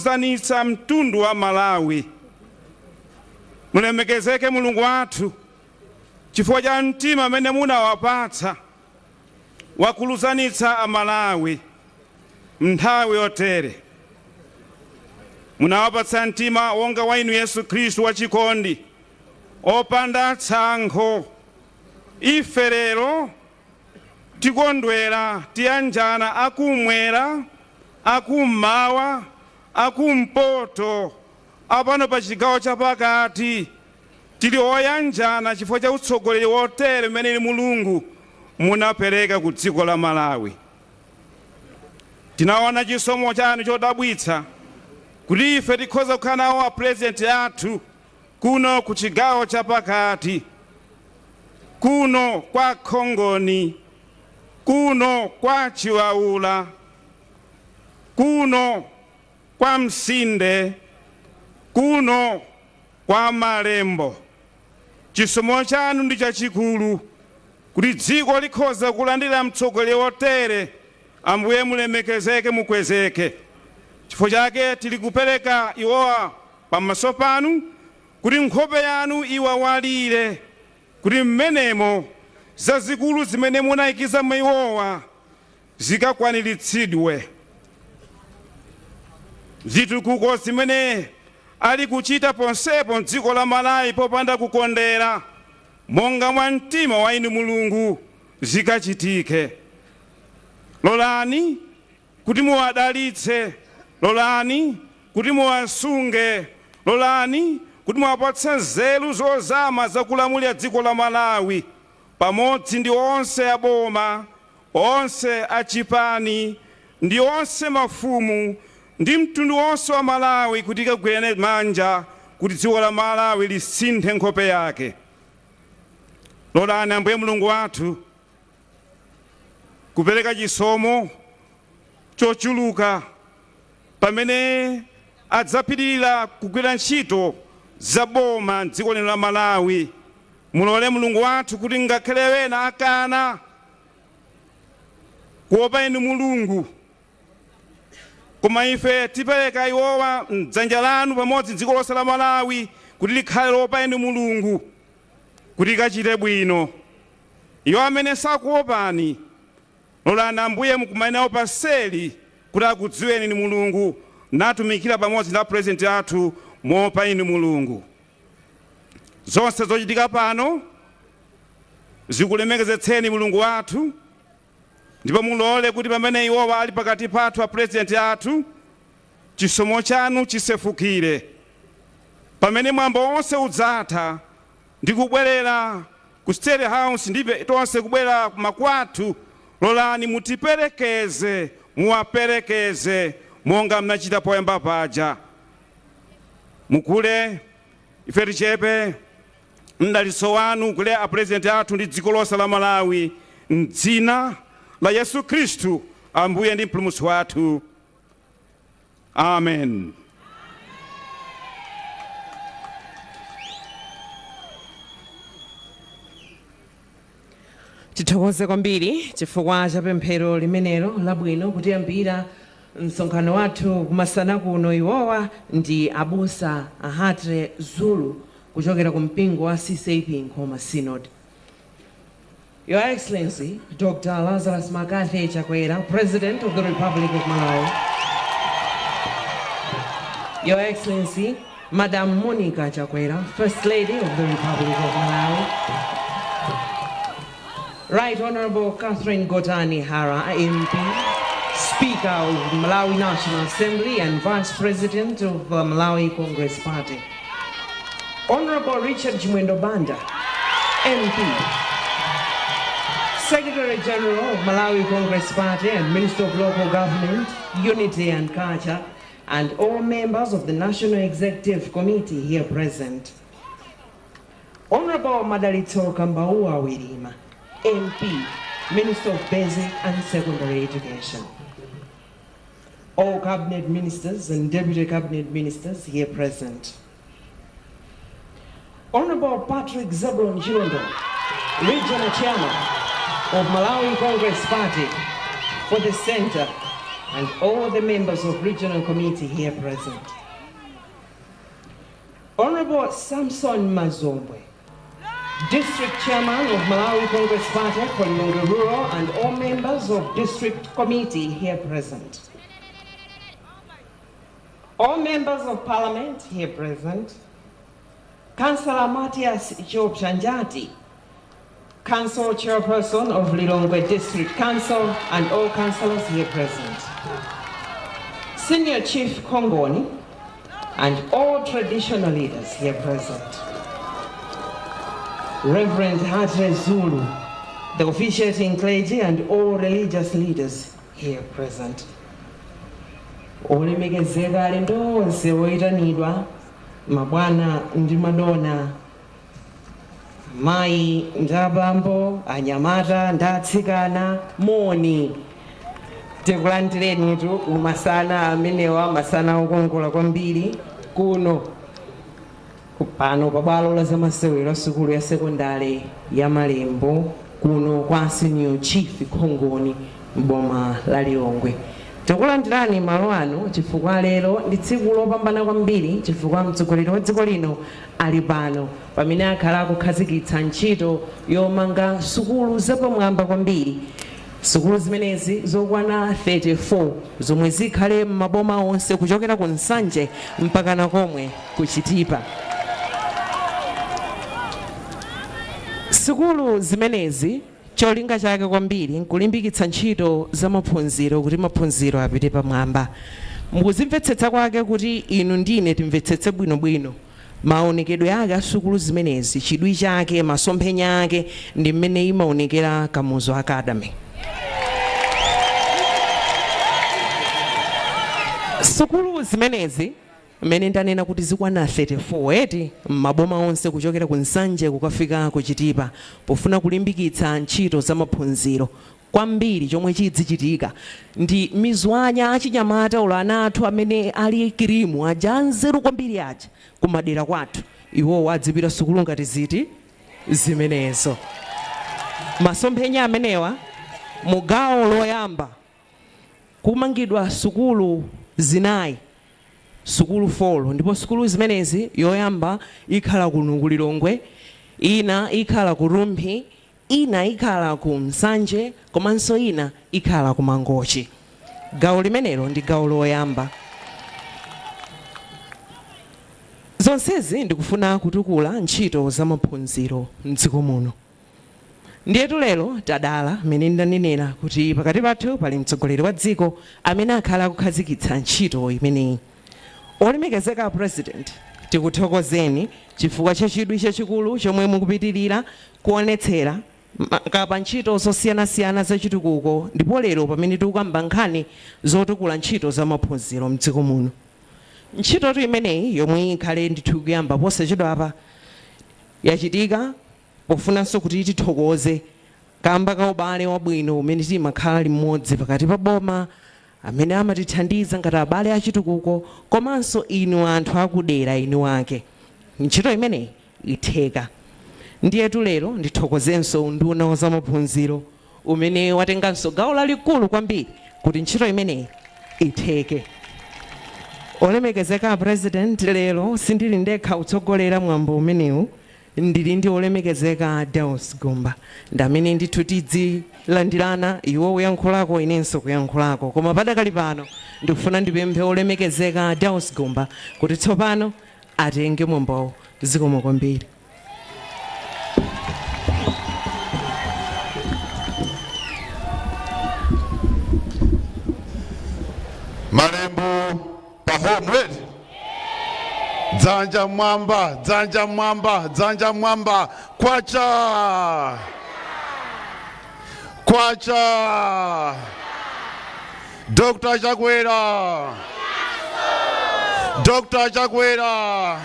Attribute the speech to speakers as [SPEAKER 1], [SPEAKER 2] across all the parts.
[SPEAKER 1] kuluzanitsa mtundu wa Malawi. Mulemekezeke Mulungu wathu chifukwa cha mtima amene munawapatsa wakuluzanitsa Amalawi nthawi yotere. Munawapatsa mtima wonga wa inu Yesu Khristu wachikondi opanda tsankho. Ife lero tikondwera tiyanjana akumwera, akummawa, akumpoto, apano pa chigawo chapakati tili oyanjana chifukwa cha utsogoleri wotere umene Mulungu munapereka ku dziko la Malawi. Tinaona chisomo chanu chodabwitsa kuti ife tikhoza kukhala nawo apresident athu kuno ku chigawo chapakati, kuno kwa Khongoni, kuno kwa Chiwaula, kuno kwa Msinde, kuno kwa Malembo. Chisomo chanu ndi chachikulu kuti dziko likhoza kulandira mtsogoleri wotere. Ambuye mulemekezeke mukwezeke. Chifukwa chake tili kupereka iwowa pamaso panu kuti nkhope yanu iwawalire, kuti mmenemo zazikulu zimene munayikiza mwa iwowa zikakwaniritsidwe. Zitukuko zimene ali kuchita ponsepo m'dziko la Malawi popanda kukondera monga mwa mtima wa inu Mulungu zikachitike. Lolani kuti muwadalitse, lolani kuti muwasunge, lolani kuti muwapatse nzeru zozama zakulamulira dziko la Malawi pamodzi ndi onse aboma, onse achipani, ndi onse mafumu, ndi mtundu wonse wa Malawi kuti kagwirane manja kuti dziko la Malawi lisinthe nkhope yake. Lolani Ambuye Mulungu wathu kupereka chisomo chochuluka pamene adzapitirira kugwira ntchito za boma dziko lino la Malawi. Mulole Mulungu wathu kuti ngakhale wena akana kuopa inu Mulungu, koma ife tipereka iwowa m'dzanja lanu pamodzi dziko lonse la Malawi kuti likhale lopa inu Mulungu, kuti kachite bwino. Iwo amene sakuopani, lolani Ambuye mukumane nawo paseli kuti akudziweni inu Mulungu natumikira pamodzi ndi president athu moopa inu Mulungu. Zonse zochitika pano zikulemekeze Mulungu wathu, ndipo mulole kuti pamene iwowa ali pakati pathu president athu chisomo chanu chisefukire. Pamene mwambo onse udzatha ndi kubwerera ku State House ndibe tonse kubwera kumakwathu, lolani mutiperekeze, muwaperekeze monga mnachita poyamba paja. Mukule ife tichepe mdalitso wanu kule apresident athu ndi dziko lonse la Malawi m'dzina la Yesu Khristu Ambuye ndi mpulumutsi wathu. Amen.
[SPEAKER 2] Tithokoze kwambiri chifukwa cha pemphero limenelo labwino kutiyambira msonkhano wathu kumasana kuno. Iwowa ndi abusa Ahatre Zulu kuchokera ku mpingo wa CCAP Nkhoma Synod. Your Excellency Dr. Lazarus Makathe Chakwera, President of the Republic of Malawi. Your Excellency Madam Monica Chakwera, First Lady of the Republic of Malawi. Right Honorable Catherine Gotani Hara, MP, Speaker of the Malawi National Assembly and Vice President of the Malawi Congress Party. Honorable Richard Chimwendo Banda, MP, Secretary General of Malawi Congress Party and Minister of Local Government, Unity and Culture, and all members of the National Executive Committee here present. Honorable Madalito Kambaua Wirima, MP, Minister of Basic and Secondary Education. All Cabinet Ministers and Deputy Cabinet Ministers here present. Honorable Patrick Zebulon Chilondo, Regional Chairman of Malawi Congress Party for the Center, and all the members of regional committee here present. Honorable Samson Mazombwe, District Chairman of Malawi Congress Party for Lilongwe Rural, and all members of District Committee here present. All members of Parliament here present. Councillor Matthias Job Chanjati, Council Chairperson of Lilongwe District Council, and all councillors here present. Senior Chief Kongoni, and all traditional leaders here present. Reverend Hatre Zulu, the officiating clergy, and all religious leaders here present. Olemekezeka alendo onse oyitanidwa, mabwana ndi madona, mayi ndi abambo, anyamata ndi atsikana, moni. Tikulandireni tu umasana amenewa, masana okongola kwambiri kuno pano pabwalo la zamasewero sukulu ya sekondari ya Malembo kuno kwa Senior Chief Kongoni m'boma la Lilongwe. Tikulandirani malo ano chifukwa lero ndi tsiku lopambana kwambiri chifukwa mtsogoleri wa dziko lino ali pano pamene akhala akukhazikitsa ntchito yomanga sukulu zapamwamba kwambiri. Sukulu zimenezi zokwana 34 zomwe zikhale m'maboma onse kuchokera ku Nsanje mpaka na komwe ku Chitipa. Sukulu zimenezi cholinga chake kwambiri nkulimbikitsa ntchito za maphunziro kuti maphunziro apite pamwamba. Mukuzimvetsetsa kwake kuti inu ndine timvetsetse bwinobwino maonekedwe ake a sukulu zimenezi, chidwi chake, masomphenya ake ndi mmene imaonekera Kamuzu Academy. Sukulu zimenezi mmene ndanena kuti zikwana 34 eti m'maboma onse kuchokera ku Nsanje kukafika ku Chitipa pofuna kulimbikitsa ntchito za maphunziro. Kwambiri chomwe chidzichitika ndi mizwanya achinyamata ulana athu amene ali kirimu aja nzeru kwambiri aja kumadera kwathu, iwo adzipita sukulu ngati ziti zimenezo. Masomphenya amenewa mugawo loyamba kumangidwa sukulu zinayi, sukulu 4, ndipo sukulu zimenezi yoyamba ikhala kuno ku Lilongwe, ina ikhala ku Rumphi, ina ikhala ku Nsanje, komanso ina ikhala ku Mangochi. Gawo limenelo ndi gawo loyamba. Zonsezi ndikufuna kutukula ntchito za maphunziro m'dziko muno. Ndiyetu lero tadala mmene ndanenera kuti pakati pathu pali mtsogoleri wa dziko amene akhala kukhazikitsa ntchito imeneyi. Olemekezeka President, tikuthokozeni chifukwa cha chidwi chachikulu chomwe mukupitirira kuonetsera kapa ntchito zosiyanasiyana za chitukuko, ndipo lero pamene tikukamba nkhani zotukula ntchito za maphunziro m'dziko muno. Ntchito imeneyi yomwe ikhale ndithu kuyamba posachedwa apa yachitika pofunanso kuti tithokoze kamba ka ubale wabwino umene timakhala limodzi pakati pa boma amene amatithandiza ngati abale achitukuko komanso inu anthu akudera inu ake. Ntchito imeneyi itheka. Ndiyetu lero ndithokozenso unduna wa zamaphunziro umene watenganso gawo lalikulu kwambiri kuti ntchito imeneyi itheke. Olemekezeka President, lero sindili ndekha kutsogolera mwambo umenewu, ndili ndi olemekezeka Deus Gumba ndamene ndithu tidzilandirana iwo uyankhulako inenso kuyankhulako, koma padakali pano ndikufuna ndipemphe olemekezeka Deus Gumba kuti tsopano atenge mwambowo. Zikomo kwambiri.
[SPEAKER 3] Malembo pahomwe dzanja mwamba, dzanja mwamba, dzanja mwamba, kwacha kwacha. Dr. Chakwera, Dr. Chakwera,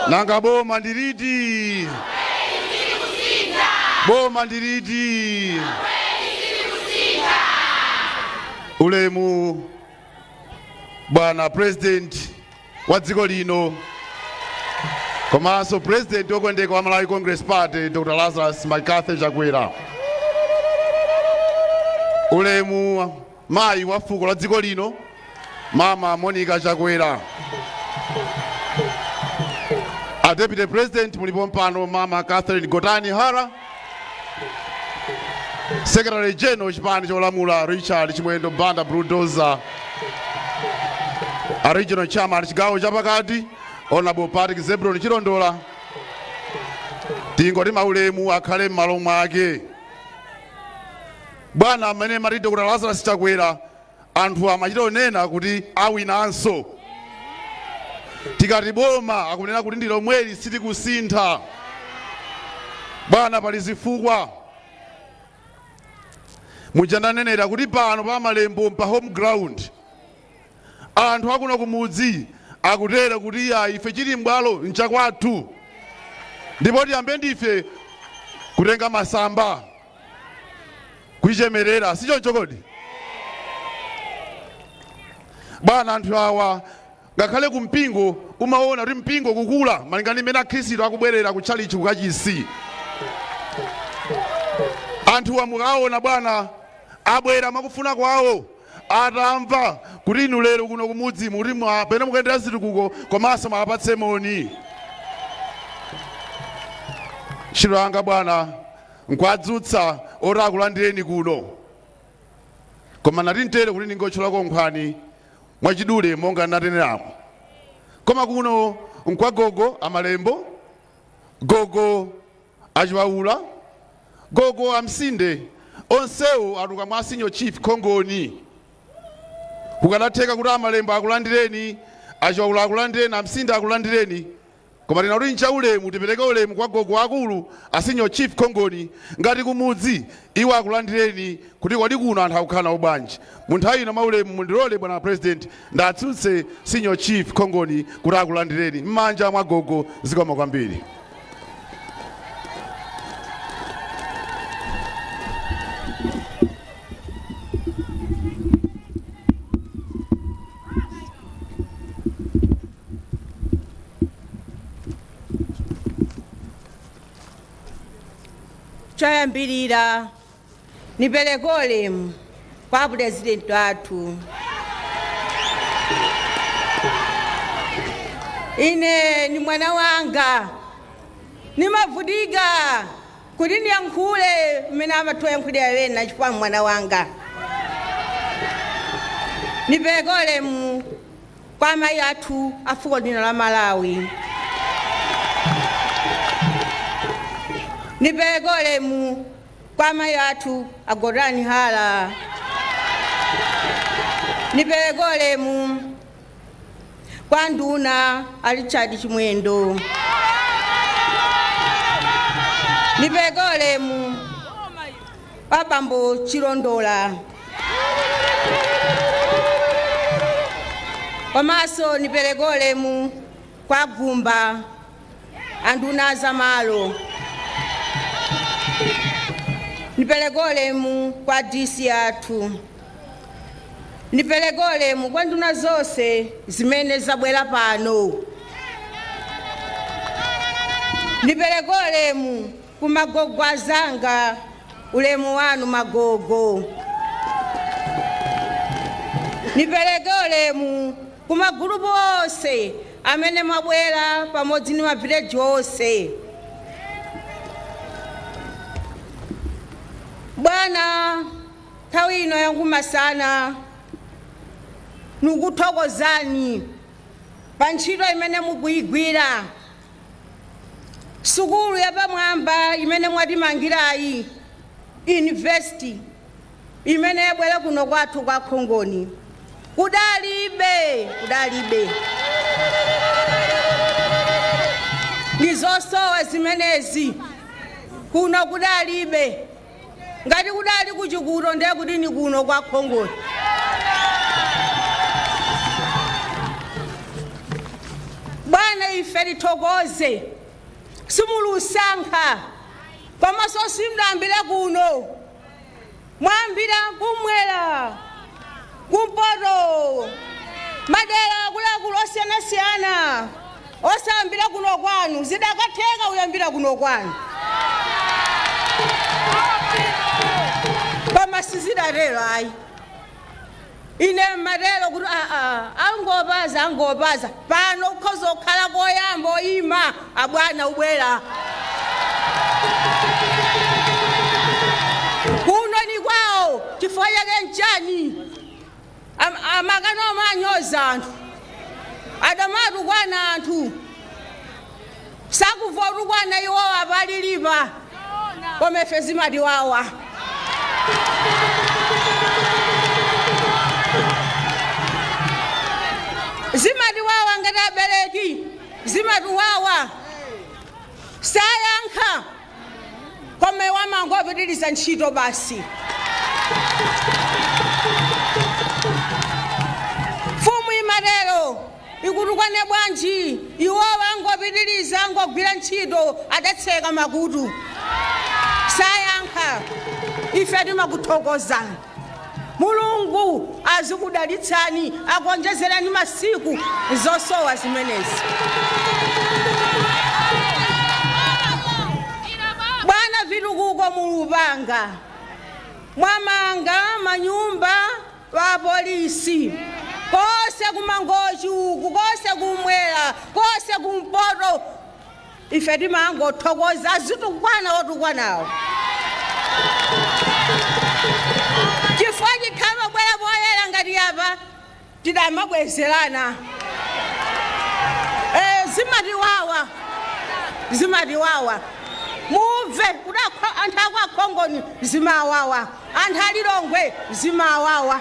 [SPEAKER 3] nanga boma ndiriti, boma ndiriti. Ulemu Bwana President wa dziko lino komanso President okondeka wa Malawi Congress Party Dr. Lazarus Maikathe Chakwera. Ulemu mayi wa fuko la dziko lino Mama Monica Chakwera. A Deputy President mulipo mpano Mama Catherine Gotani Hara. Secretary General chipani cholamula Richard Chimwendo Banda Brudoza. A Regional Chairman chigawo chapakati Honorable Patrick Zebron Chilondola. Tingoti maulemu akhale m'malo mwake. Bwana amene marito kuti Lazarus Chakwera anthu amachita onena kuti awinanso. Tikati boma akunena kuti ndilo mweli sitikusintha. Bwana pali zifukwa. Mujananenera kuti pano pa Malembo pa home ground. Anthu akuno kumudzi akutera kuti ife chili mbwalo nchakwathu. Ndipo tiyambe ndife kutenga masamba. Kuichemerera sicho chokodi. Bwana anthu awa ngakhale kumpingo umaona kuti mpingo kukula malingana imene Khristu akubwerera kutchalichi kukachisi. Anthu amukaona bwana abwera makufuna kwawo atamva kuti inu lero kuno kumudzi muri pene mukuyendera zitukuko komanso mwapatse moni. Ntchito yanga bwana nkwadzutsa oti akulandireni kuno. Koma natintere kuti ndingotchulako nkhani mwachidule monga nateneramo. Koma kuno nkwagogo amalembo, gogo achiwaula, gogo amsinde, onsewo atuka mwa Senior Chief Khongoni. Kukanatheka kuti amalembo akulandireni, achiwaula akulandireni, amsinde akulandireni. Koma tina kuti nchaulemu tipereke ulemu kwa gogo akulu a Senior Chief Khongoni ngati kumudzi iwo akulandireni kuti kodi kuno anthu akukhala ubwanji. Munthawi ino maulemu mundilole bwana President ndatsutse Senior Chief Khongoni kuti akulandireni m'manja mwa gogo zikoma kwambiri.
[SPEAKER 4] Choyambirira nipereke ulemu kwa President wathu. Ine ni mwana wanga nimavutika kuti ndiyankhule mmene amatoyankhulira wena chifukwa mwana wanga. Nipereke ulemu kwa amayi athu a fuko lino la Malawi. Nipereke ulemu kwa amayi athu a Gotani Hara. Nipereke ulemu kwa nduna a Richard Chimwendo. Nipereke ulemu kwa bambo Chilondola. Komanso nipereke ulemu kwa Gumba anduna zamalo. Nipereke ulemu kwa DC athu. Nipereke ulemu kwa nduna zonse zimene zabwera pano. Nipereke ulemu ku magogo azanga, ulemu wanu magogo. Nipereke ulemu ku magulupu onse amene mwabwera pamodzi ndi mavileji onse. Bwana nthawi ino yankumasana nikuthokozani pa ntchito imene mukuyigwira. Sukulu yapamwamba imene mwatimangirayi, university imene yabwera kuno kwathu kwa Khongoni. Kudalibe. Ndizosowa zimenezi kuno kudalibe. Ngati kudali kuchikuto ndiye kuti ni kuno kwa Khongoni. Bwana ife lithokoze simulusankha komanso simulambira kuno, mwambira kumwera kumpoto madera akuluakulu osiyanasiyana osayambira kuno kwanu. Zidakatheka uyambira kuno kwanu koma sizidatero ayi. ine matero kuti angopaza pano ukhoza kukhala koyamba oyima abwana ubwera kuno ni kwawo chifukwa chake nchani amakano amanyoza anthu adamatu kwana anthu sakuvotu kwana iwowa palilipa komefe zimatiwawa zimatiwawa ngati abereki zimatiwawa sayankha kome wamango apitiriza ntchito basi fumu imatero ikuti kwane bwanji iwowa angopitiriza angogwira ntchito adatseka makutu sayankha ife timakuthokozani mulungu azikudalitsani akonjezerani masiku zosowa zimenezi bwana vitukuko mulupanga mwamanga manyumba wa polisi kose kumangochu uku kose kumwera kose kumpoto ife timangothokoza zitukwana otukwanawo chifukwa chikhama bwera poyera ngati apa tidamabwezerana zimatiwawa muve kuti anthu ako akhongoni zimawawa anthu alilongwe zimawawa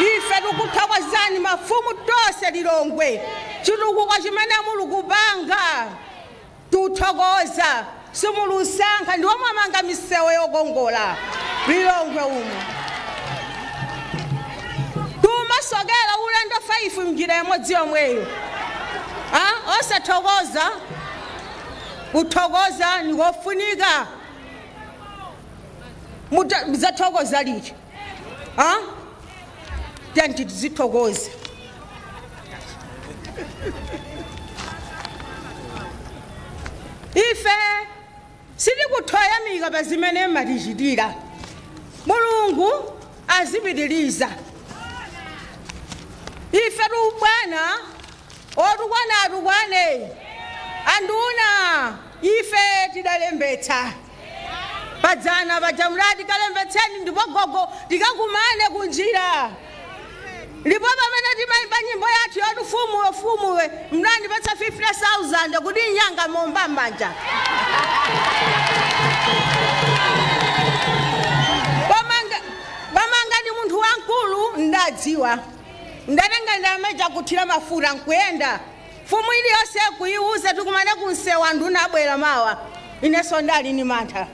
[SPEAKER 4] ife tikuthokozani mafumu tonse lilongwe chitukuko chimene mulukupanga tuthokoza simulusankha ndiwo mwamanga misewu yokongola lilongwe umo tumasokera ulendo 5 mnjira imodzi yomweyo osathokoza kuthokoza ndikofunika muzathokoza liti tanti tizithokoza ife sitikuthoyamika pa zimene matichitira mulungu azipitiriza ife tubwana otukwane anduna ife tidalembetsa padzana pajamulati kalembetseni ndipo gogo tikakumane kunjira ndipo pamene timayimba nyimbo yathu yoti fumuwe mnandipatsa 50,000 kuti inyanga momba mbanja pamanga ndi munthu wankulu ndadziwa ndatenga ndameja kuthira mafuta nkuyenda fumu iliyonse kuyiuza tikumane kunsewa nduna abwera mawa inenso ndali ni mantha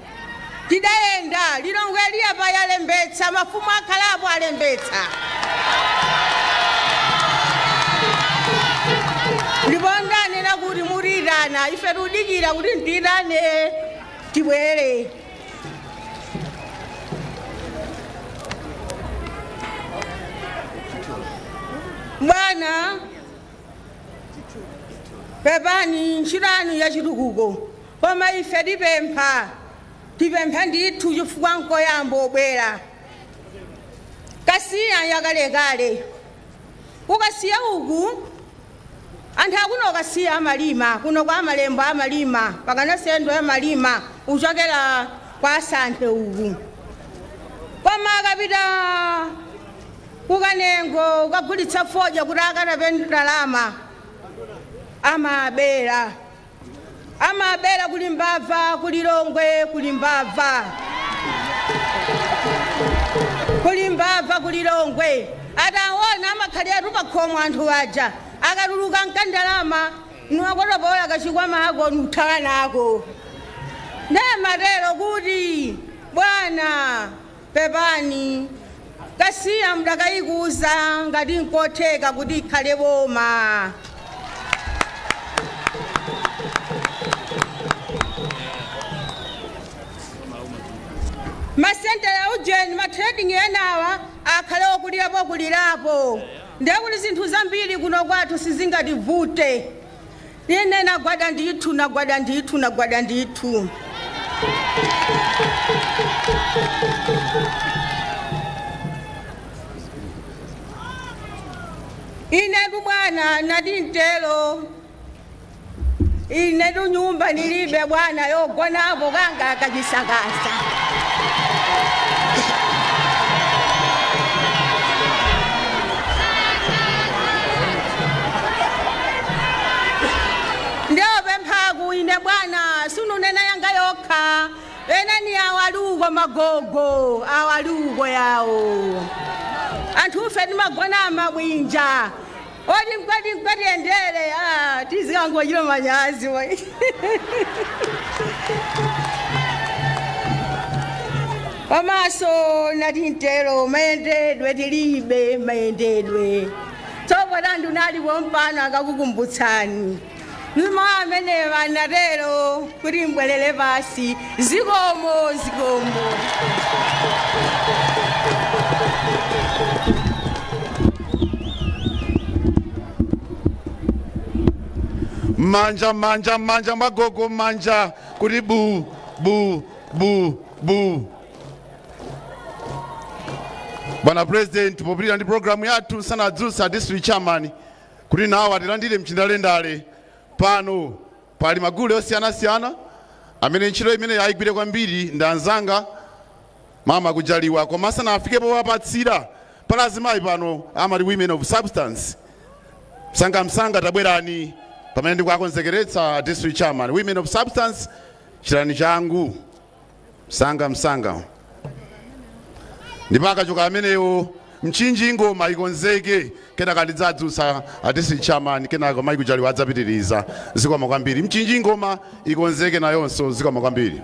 [SPEAKER 4] tidayenda lilongwe liyapa yalembetsa mafumu akhalapo alembetsa ndipo ndanena kuti mutirana ife tudikira kuti ntirane tibwere bwana pepani ntchitanu ya chitukuko koma ife tipempha ndithu chifukwa nkoyamba obwera kasiya yakalekale ukasiya uku anthu akuno kasiya amalima kuno kwa amalembo amalima pakanasendo amalima uchokera kwa asanthe uku koma akapita kukanengo ukagulitsa foja kuti akanape ndalama amabera kuli mbava kuli longwe kuli mbava kuli longwe ataona amakhalira tupakhomo anthu aja akatuluka nkandalama nuwakotopola kachikwama ako nuthawa nako nematero kuti bwana pepani kasiya mudakayikuza ngati nkotheka kuti ikhale boma masenta ya ujeni matrading yenawa akhale okulirapo ndekuti zinthu zambiri kuno kwathu sizingativute ine nagwada ndithu inetu bwana nati ntelo inetu nyumba nilibe bwana yogonapo kanga akachisakasa ndobe mphaku ine bwana sununena yanga yokha enani awaluko magogo awaluko yawo anthu ufe timagona mabwinja oti mkwati endele tizikangochilo manyazi pamaso nati ntelo mayendedwe tilibe mayendedwe tsopota ndunalipo mpano akakukumbutsani nima amene vanatero kuti mbwelele pasi zikomo
[SPEAKER 3] manja magogo manja kuti bu. Bwana President, popilira ndi programu yathu sanadzutsa district chairman kuti nawo atilandire mchindalendale pano pali magule osiyanasiyana amene ntchito imene yayigwire kwambiri ndi anzanga mama kujaliwa koma sanafikepo wapatsira pala azimayi pano amati women of substance msanga tabwerani pamene ndikuakonzekeretsa district chairman women of substance chirani changu msanga ndipo akachoka amenewo mchinji ngoma ikonzeke kenaka ndidzadzutsa district chairman kenaka mayi kujaliwa adzapitiriza zikomo kwambiri mchinji ngoma ikonzeke nayonso zikomo kwambiri.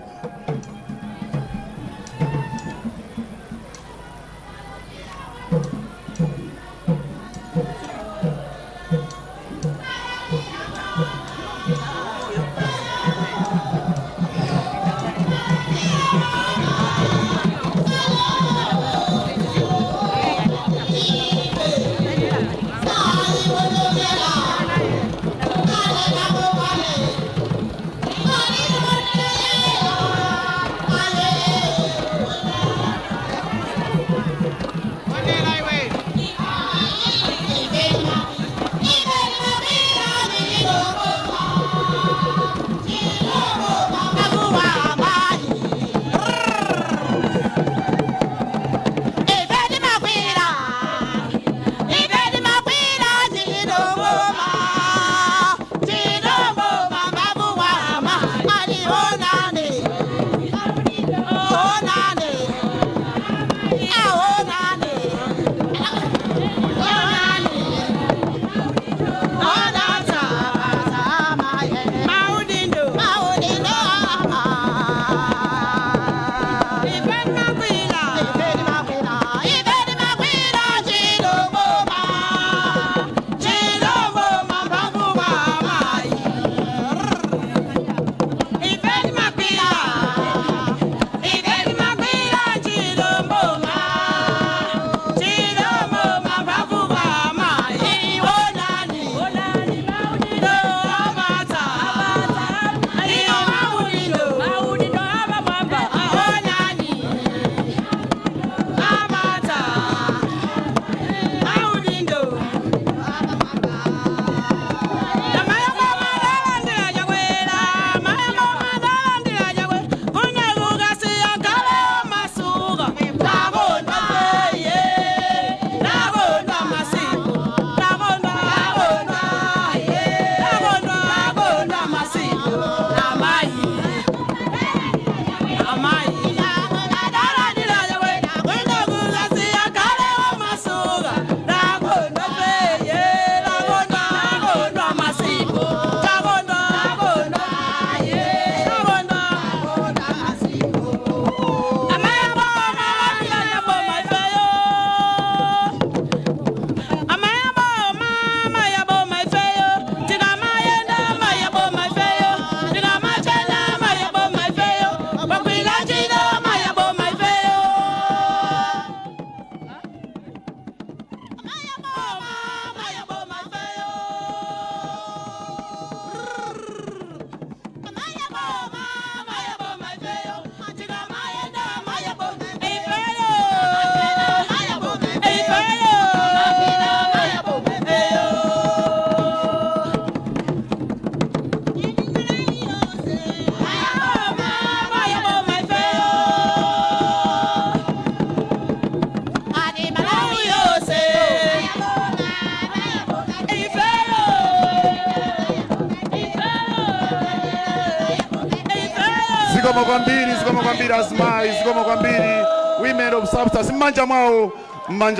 [SPEAKER 3] zikomo kwambiri azimayi, zikomo kwambiri women of substance, mmanja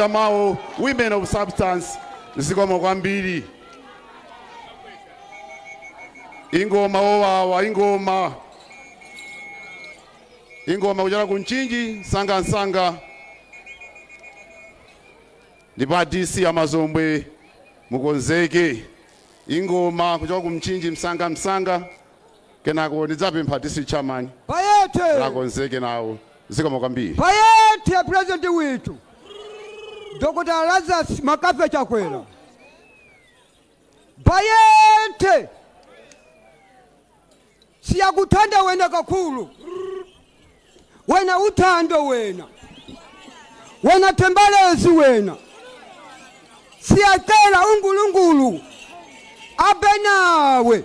[SPEAKER 3] mwawo women of substance, zikomo kwambiri. Ingoma owawa, ingoma kuchokera ku Mchinji Nsanga ndipo DC Amazombwe mukonzeke. Ingoma kuchokera ku Mchinji Msanga kenako ndidzapempha DC chairman
[SPEAKER 5] Payete
[SPEAKER 3] akonzeke nawo. Zikomo kwambiri.
[SPEAKER 5] Payete president wetu Dr. Lazarus Makape Chakwera. Payete siyakuthanda wena kakhulu, wena uthando wena tembalezi wena, siyacela uNkulunkulu abe nawe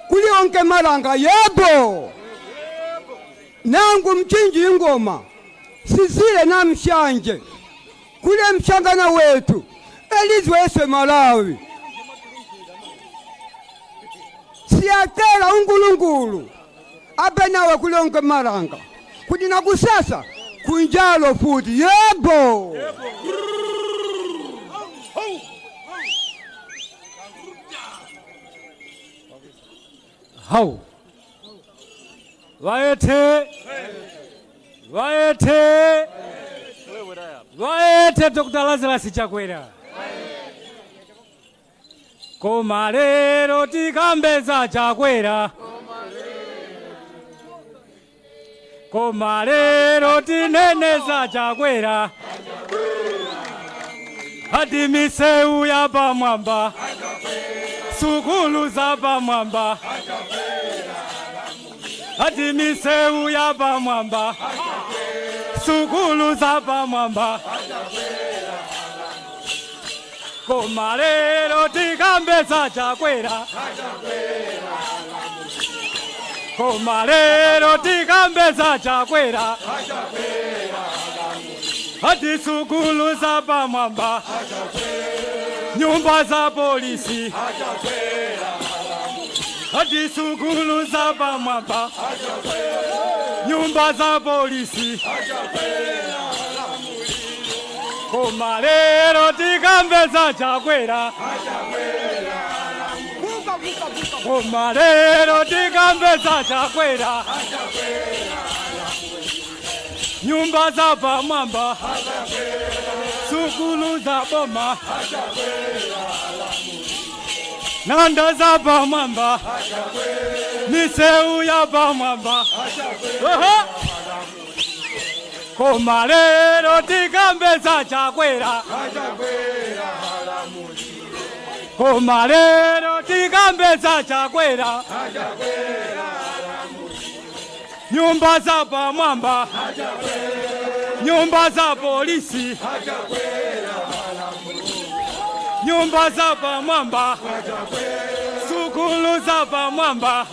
[SPEAKER 5] kuli yonke malanga. Yebo nangu Mchinji ingoma sizile namhlanje kule mhlangano wethu elizwe eseMalawi. Siyacela uNkulunkulu abe nawe kule yonke malanga kuti nakusasa kunjalo futhi. Yebo
[SPEAKER 6] Hau Wayete Dr. Lazarus Chakwera. Koma lero tikambeza Chakwera, koma lero tineneza Chakwera, hadi miseu ya pamwamba, sukulu za pamwamba, hadi miseu ya pamwamba, sukulu za pamwamba. Koma lero tikambeza Chakwera, koma lero tikambeza Chakwera, hadi sukulu za pamwamba, nyumba za polisi, hadi sukulu za pamwamba, nyumba za polisi. Koma lero tikambeza Chakwera, koma lero tikambeza Chakwera, nyumba za pamwamba, sukulu za boma, nanda za pamwamba, miseu ya pamwamba. Koma lero tikambeza Chakwera, koma lero tikambeza Chakwera, nyumba za pamwamba, nyumba za polisi, nyumba za pamwamba, sukulu za pamwamba.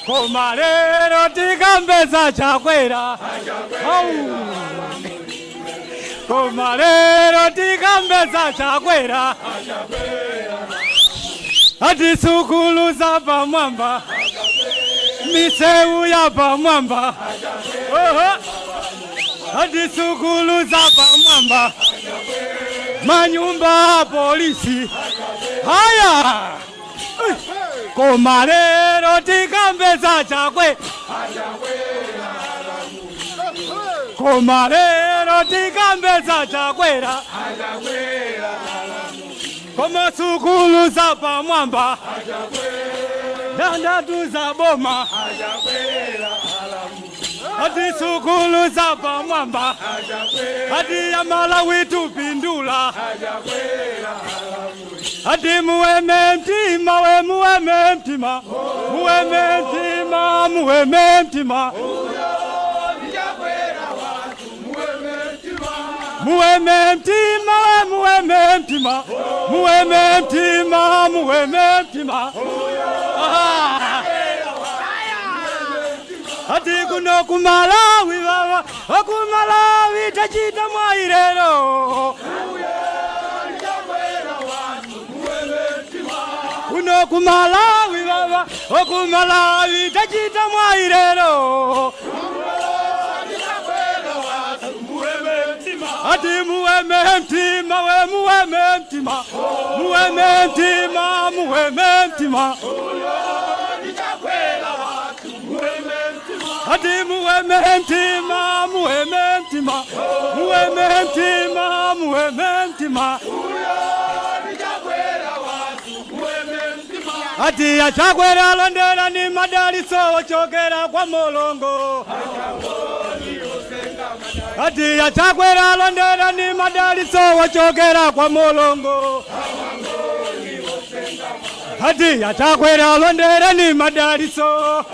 [SPEAKER 6] Koma lero tikambeza Chakwera, koma lero tikambeza Chakwera, hadi sukulu za pamwamba, miseu ya pamwamba, hadi sukulu za pamwamba, manyumba polisi. Haya koma lero tikambeza Chakwera, koma lero tikambeza Chakwera, koma sukulu za pamwamba, dandatu za boma, hadi sukulu za pamwamba, hadi ya Malawi tupindula, hadi muweme mtima, we muweme mtima, muweme mtima, muweme mtima, muweme mtima, we muweme mtima, muweme mtima, muweme mtima. Hadi kuno kumalawi baba, kumalawi tachita mwairero, kuno okumalawi baba okumalawi tachita mwairero ati muweme mtima we muweme mtima muweme mtima muweme mtima ati muweme mtima muweme mtima muweme mtima muweme mtima ati achakwera londera ni madaliso ochokera kwa Mulungu ati achakwera londera ni madaliso ochokera kwa Mulungu ati achakwera londera ni madaliso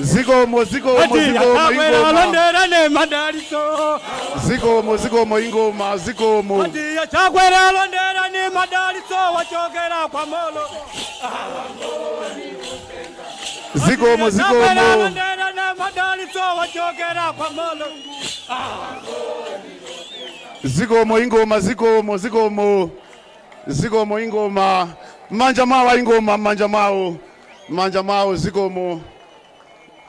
[SPEAKER 3] zikomo zikomo
[SPEAKER 6] ati
[SPEAKER 3] zikomo
[SPEAKER 6] achakwera
[SPEAKER 3] ingoma
[SPEAKER 6] londera ni madaliso
[SPEAKER 3] zikomo zikomo ingoma zikomo
[SPEAKER 6] ati achakwera londera ni madaliso ochokera kwa Mulungu
[SPEAKER 3] zikomo zikomo zikomo ingoma zikomo zikomo zikomo ingoma manja mawa ingoma manja mawo zikomo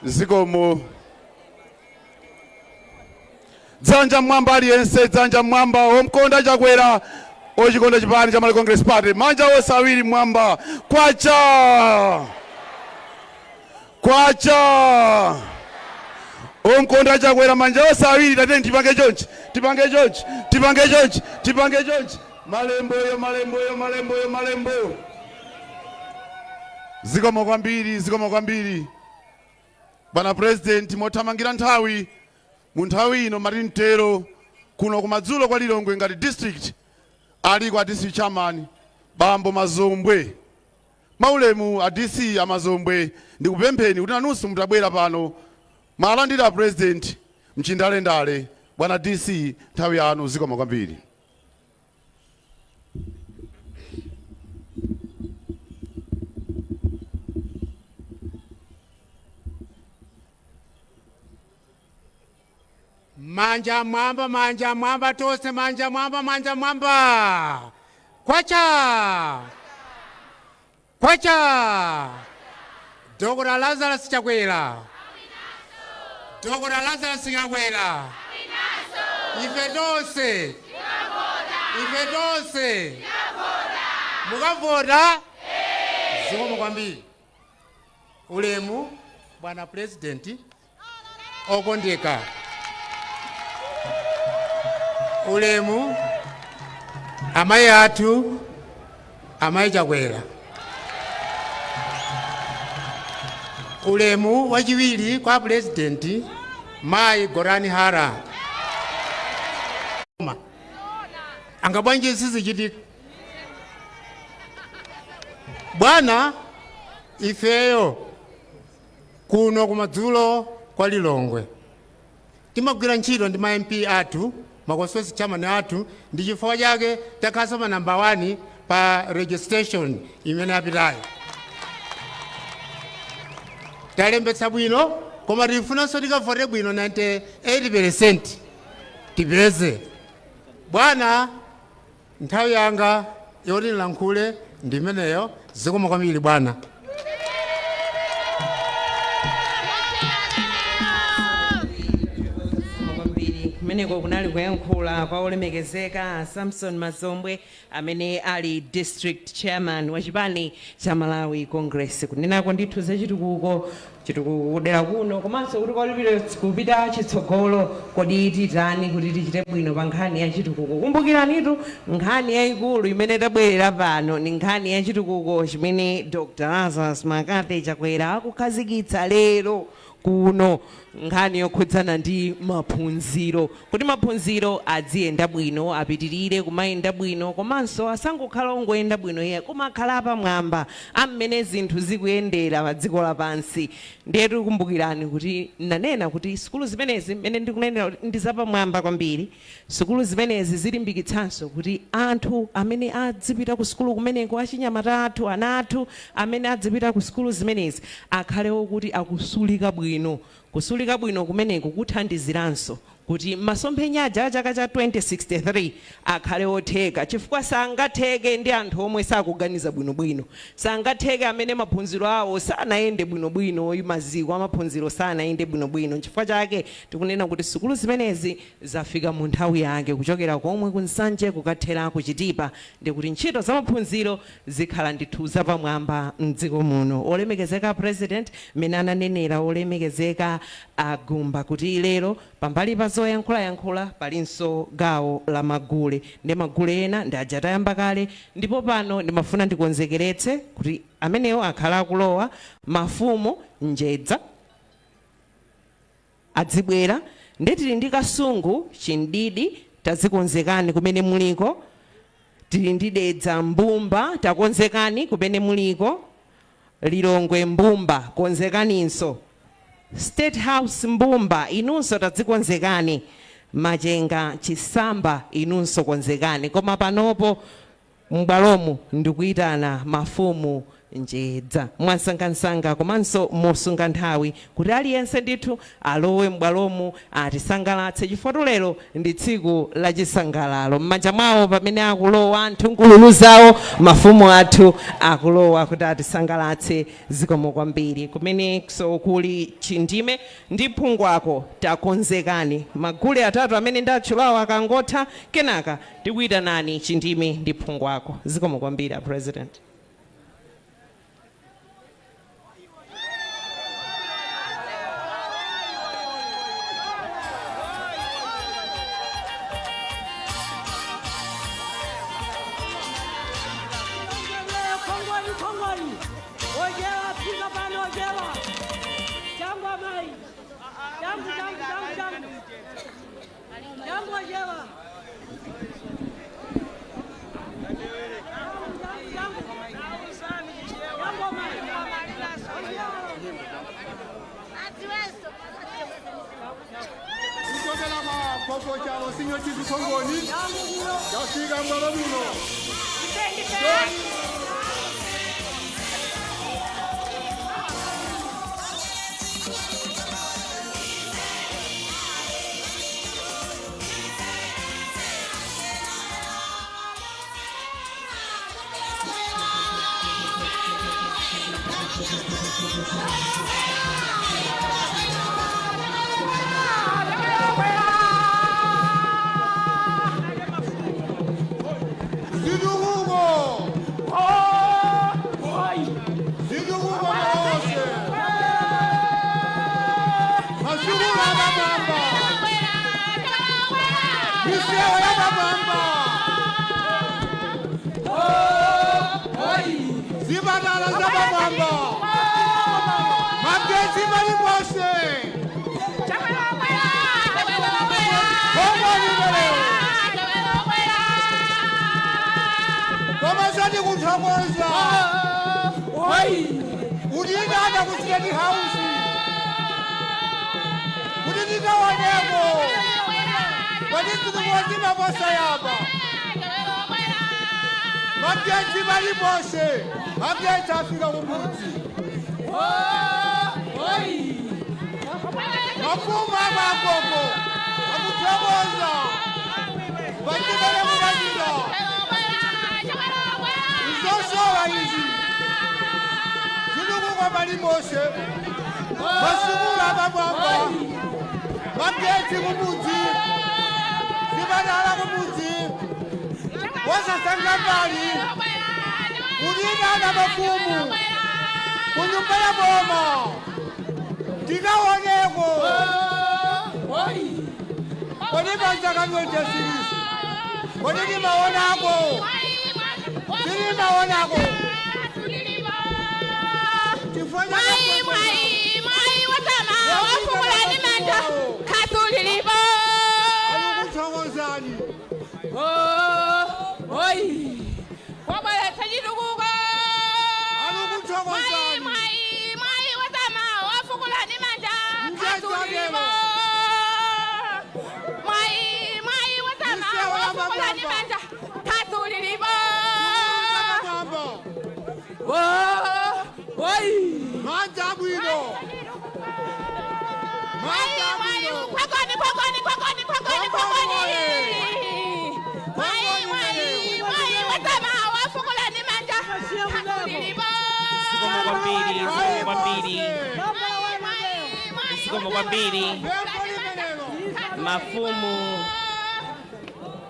[SPEAKER 3] zikomo dzanja mwamba aliyense dzanja mwamba omkonda chakwera ochikonda chipani cha Malawi Congress Party manja wose awiri mwamba kwacha omkonda chakwera manja wose awiri tateni tipange chonchi malembo zikomo kwambiri bwana president mothamangira nthawi mu nthawi ino Martin Mtero kuno kumadzulo kwa Lilongwe ngati district ali kwa DC chairman Bambo Mazombwe maulemu a DC Amazombwe ndikupempheni kuti nanunso mutabwera pano malandira president mchindalendale bwana DC nthawi yanu zikomo kwambiri.
[SPEAKER 7] Manja mwamba tose manja mwamba kwacha Dr. Lazarus Chakwera Dr. Lazarus Chakwera ife tose mukavoda zikomo kwambiri ulemu bwana president okondeka ulemu amayi athu amayi Chakwera ulemu wachiwiri kwa president mayi Gorani Hara angabwanje sizichitika bwana ifeyo kuno kumadzulo kwa Lilongwe timagwira ntchito ndi ma MP athu makonstituency chairman athu ndi chifukwa chake takhala number 1 pa registration imene yapitayo talembetsa bwino koma tifunanso tikavote bwino 98% tipeze bwana nthawi yanga yoti nilankhule ndi imeneyo zikomo kwambiri bwana.
[SPEAKER 2] kumeneko kunali kuyankhula kwa olemekezeka Samson Mazombwe amene ali district chairman wa chipani cha Malawi Congress kunenako ndithu za chitukuko kudera kuno komanso kuti kwalipire kupita chitsogolo kodi titani kuti tichite bwino pa nkhani ya chitukuko. Kumbukiranitu nkhani yayikulu imene tabwerera pano ni nkhani ya chitukuko chimene Dr. Lazarus Makate Chakwera akukhazikitsa lero kuno, nkhani yokhudzana ndi maphunziro kuti maphunziro adziyenda bwino apitirire kumayenda bwino komanso asangokhala ongoyenda bwino iye kumakhala pamwamba amene zinthu zikuyendera pa dziko lapansi. Ndiye tikumbukirani kuti nanena kuti sukulu zimenezi mmene ndikunenera ndi zapamwamba kwambiri, sukulu zimenezi zilimbikitsanso kuti anthu amene adzipita ku sukulu kumeneko achinyamata athu ana athu amene adzipita ku sukulu zimenezi akhalewo kuti akusulika bwino kusulika bwino kumeneku kuthandiziranso kuti masomphenya aja a chaka cha 2063 akhale otheka, chifukwa sangatheke ndi anthu omwe sakuganiza bwinobwino, sangatheke amene maphunziro awo sanayende bwinobwino, maziko amaphunziro sanayende bwinobwino. Chifukwa chake tikunena kuti sukulu zimenezi zafika mu nthawi yake, kuchokera komwe kunsanje kukathera kuchitipa, ndi kuti ntchito za maphunziro zikhala ndithu zapamwamba mdziko muno. Olemekezeka President mmene ananenera olemekezeka Agumba kuti lero pambali pa zoyankhula palinso gawo la magule, ndi magule ena ndi aja tayamba kale, ndipo pano ndimafuna ndikonzekeretse kuti amenewo akhala akulowa. Mafumu Njedza adzibwera, nditili ndi Kasungu Chindidi, tadzikonzekani kumene muliko. Tili ndi Dedza Mbumba, takonzekani kumene muliko. Lilongwe Mbumba, konzekaninso. State House Mbumba, inunso tadzikonzekani. Machenga Chisamba, inunso konzekani. Koma panopo m'bwalomu ndikuyitana Mafumu Njedza mwansangansanga komanso mosunga nthawi kuti aliyense ndithu alowe m'bwalomu atisangalatse, chifukwa lero ndi tsiku la chisangalalo. M'manja mwawo pamene akulowa anthu nkululu zawo, mafumu athu akulowa kuti atisangalatse. Zikomo kwambiri. Kumene so kuli Chindime ndi Phungwako, takonzekani. Magule atatu amene ndatchulawo akangotha, kenaka tikuyitanani Chindime ndi Phungwako. Zikomo kwambiri a President. zikomo kwambiri. Mafumu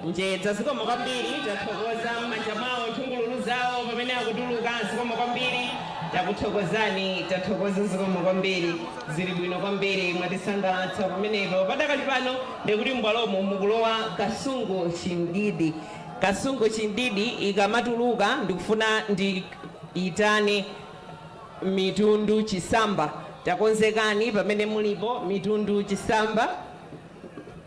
[SPEAKER 2] Njedza zikomo kwambiri, tathokoza m'manja mwawo nthungululu zawo pamene akutuluka. Zikomo kwambiri, takuthokozani, tathokoza zikomo kwambiri, zili bwino kwambiri, mwatisangalatsa pamenepo. Padakali pano ndikuti m'bwalomo mukulowa Kasungu Chindidi. Kasungu Chindidi ikamatuluka ndikufuna ndiyitane Mitundu Chisamba. Takonzekani pamene mulipo Mitundu Chisamba.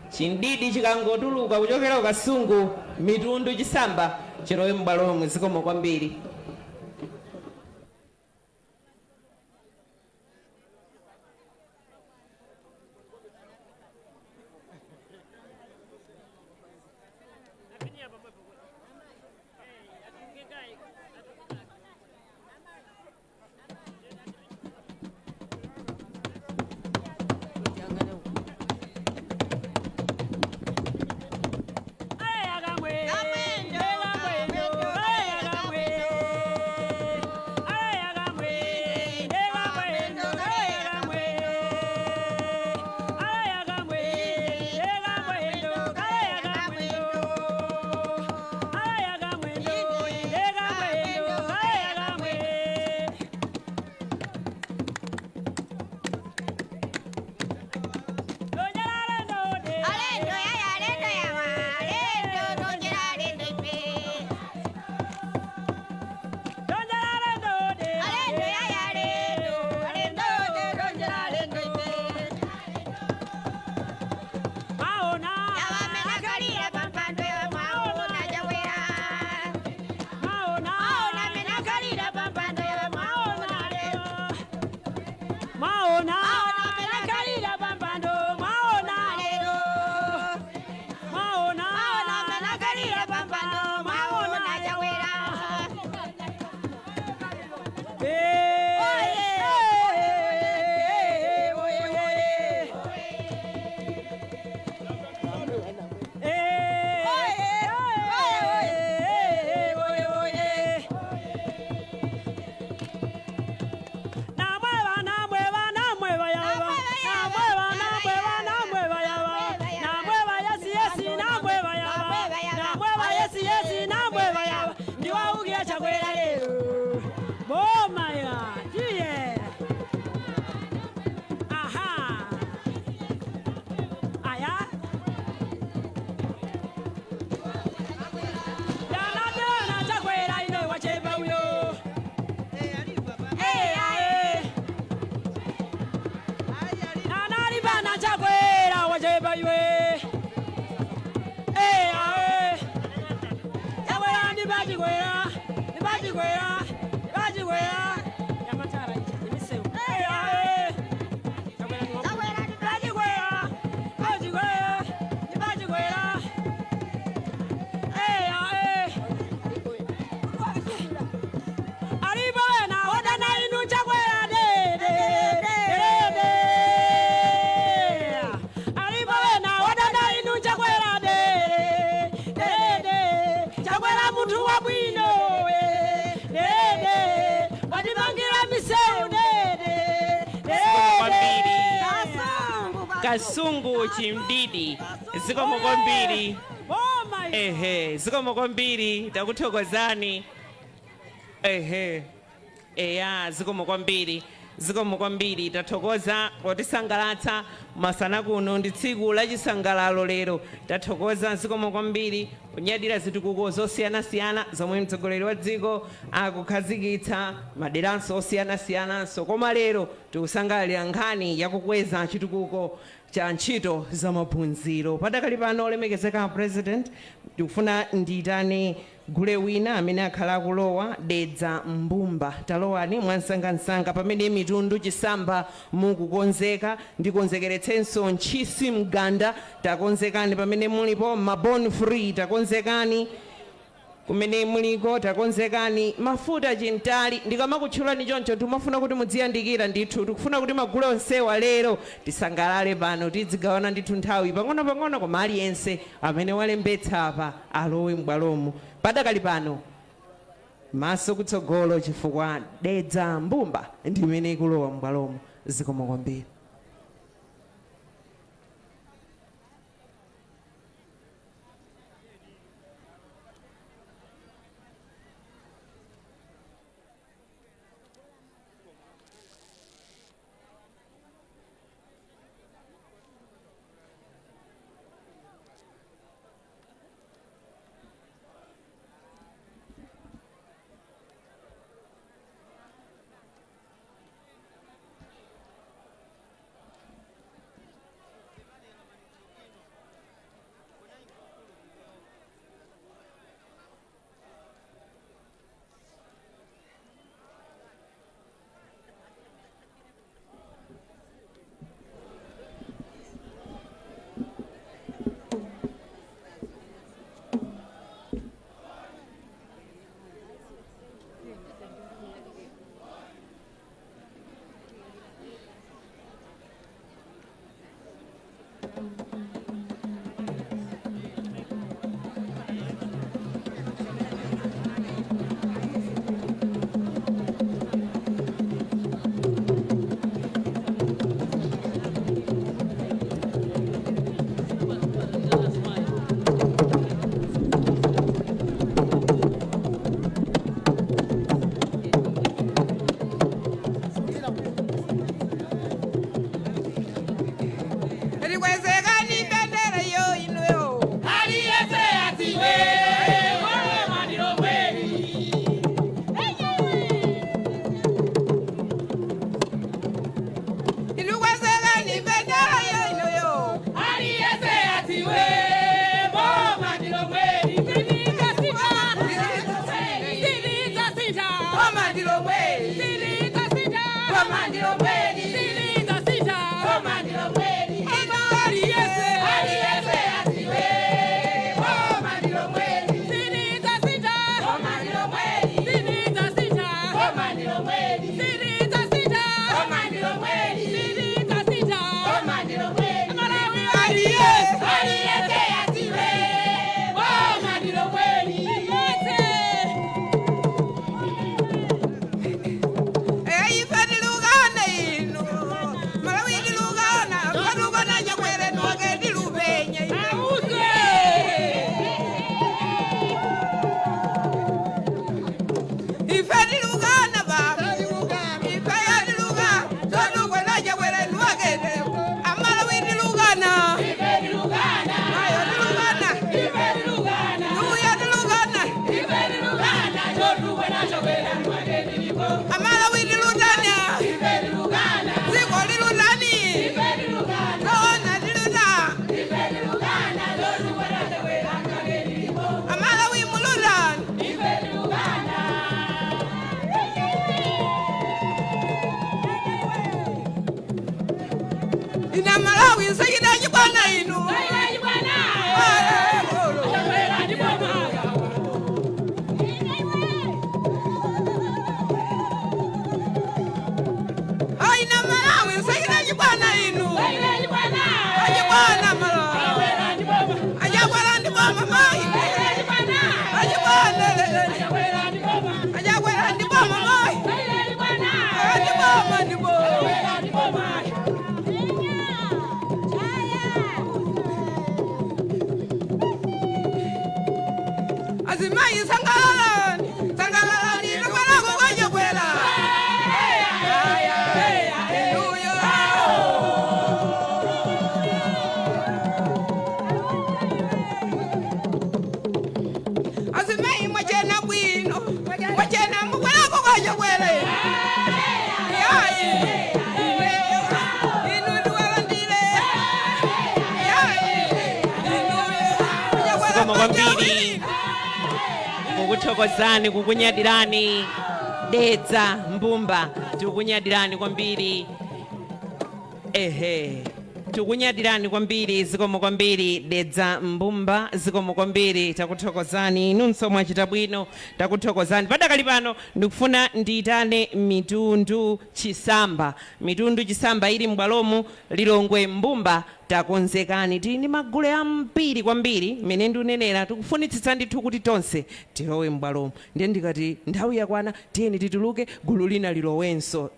[SPEAKER 2] Chindidi chikangotuluka kuchokera Kasungu, Mitundu Chisamba chilowe m'bwalomo. Zikomo kwambiri. Kasungu Chindidi. Zikomo kwambiri. Zikomo kwambiri, takuthokozani. Zikomo kwambiri. Zikomo kwambiri, tathokoza potisangalatsa masana kuno ndi tsiku la chisangalalo lero. Tathokoza zikomo kwambiri kunyadira zitukuko zosiyanasiyana zomwe mtsogoleri wa dziko akukhazikitsa maderanso osiyanasiyananso. Koma lero tikusangalira nkhani yakukweza chitukuko cha ntchito za maphunziro. Padakali pano olemekezeka President, tikufuna ndiyitane gule wina amene akhala akulowa Dedza Mbumba. Talowani mwansangansanga pamene Mitundu Chisamba mukukonzeka ndikonzekeretsenso Ntchisi Mganda. Takonzekani pamene mulipo Mabon Free. Takonzekani kumene muliko, takonzekani Mafuta Chintali. Ndikamakutchulani choncho timafuna kuti mudziyandikira ndithu. Tikufuna kuti magule onsewa lero tisangalale pano, tidzigawana ndithu nthawi pang'ono-pang'ono, koma aliyense amene walembetsa apa alowe m'bwalomo. Padakali pano maso kutsogolo chifukwa Dedza Mbumba ndi imene ikulowa m'bwalomo. Zikomo kwambiri. azimayi sangalalani sangalalani nokwerako kwajokwera azimayi mwachena bwino mwachena mukwerako kwajokwera
[SPEAKER 8] zikomo kwambiri kukuthokozani kukunyadirani dedza mbumba tikunyadirani kwambiri ehe tikunyadirani kwambiri zikomo kwambiri dedza mbumba zikomo kwambiri takuthokozani inunso mwachita bwino takuthokozani padakali pano ndikufuna ndiyitane mitundu chisamba ili m'bwalomu Lilongwe mbumba takonzekani tili ndi magule ambiri kwambiri mene ndunenera tikufunitsitsa ndithu kuti tonse tilowe m'bwalomu ndiye ndikati nthawi yakwana tiyeni tituluke gulu lina lilowenso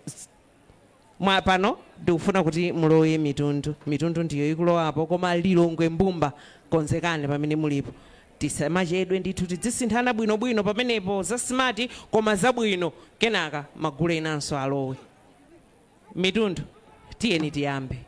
[SPEAKER 8] pano ndikufuna kuti mulowe mitundu ndiyo ikulowapo koma Lilongwe mbumba konzekani pamene mulipo tisamachedwe ndithu tidzisinthana bwinobwino pamenepo za smart koma zabwino kenaka magule inanso alowe mitundu tiyeni tiyambe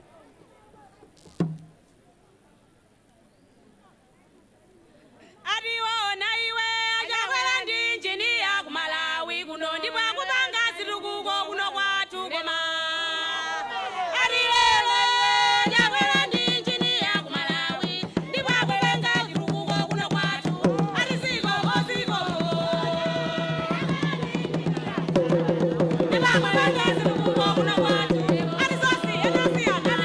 [SPEAKER 9] Arizosi,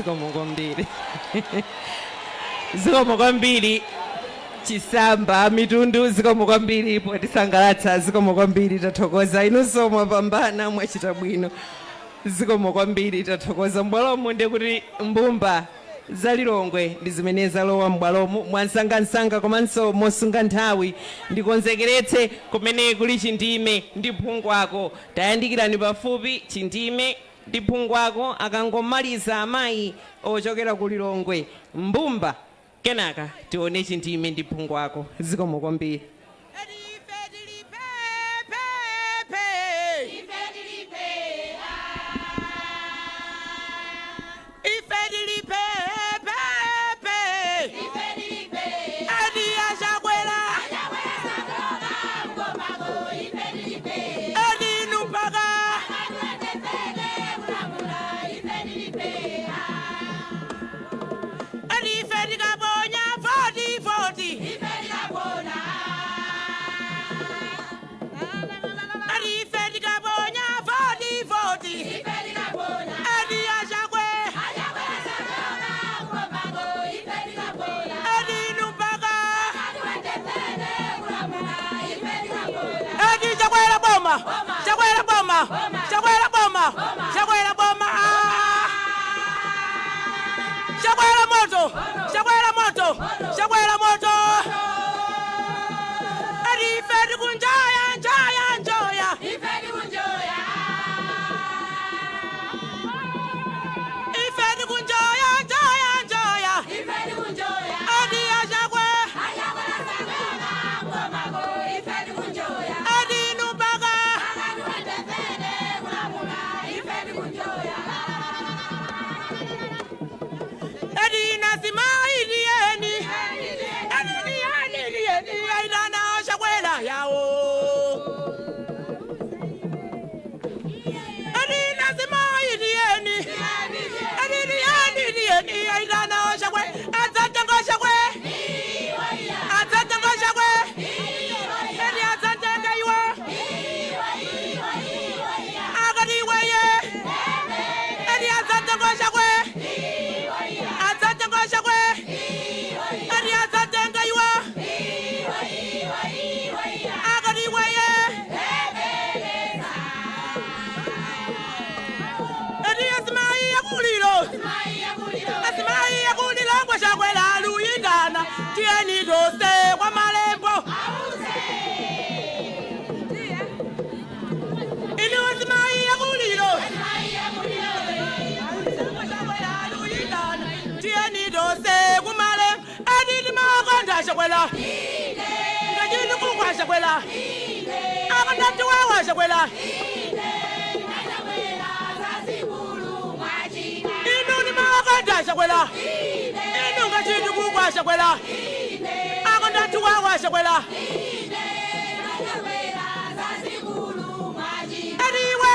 [SPEAKER 8] zikomo kwambiri zikomo kwambiri chisamba mitundu zikomo kwambiri potisangalatsa zikomo kwambiri tathokoza inunso mwapambana mwachita bwino zikomo kwambiri tathokoza m'bwalomo ndiye kuti mbumba zalilongwe ndi zimene zalowa m'bwalomo mwansangansanga komanso mosunga nthawi ndikonzekeretse kumene kuli chindime ndi phungwako tayandikirani pafupi chindime ndi phungwako akangomaliza amayi ochokera ku Lilongwe mbumba kenaka tione chindime ndi phungwako zikomo kwambiri
[SPEAKER 9] Chakwera moto Adi ifedi kunjoya njoya ifedi kunjoya ifedi kunjoya njoya ifedi kunjoya Adi ashakwe ngomako ifedi kunjoya Adi nubaga akatuwetefene kulamula ifedi kunjoya Adi nasima ilieni aidana shakwela yawo Adi nasima ilieni aidana shakwe azatango shakwe Adi azatango iwa agadi waye Adi azatango shakwe Adi azatango iwa agadi waye Adi asmai yakulilo kwa shakwela luyindana tieni dose kwa malembo Ili asmai yakulilo kwa shakwela luyindana tieni dose kwa malembo Adi ni makonda shakwela ngajini kukwa shakwela akandati wewa shakwela Inu ni makonda shakwela Inu ngajini kukwa shakwela akandati wewa shakwela Adi iwe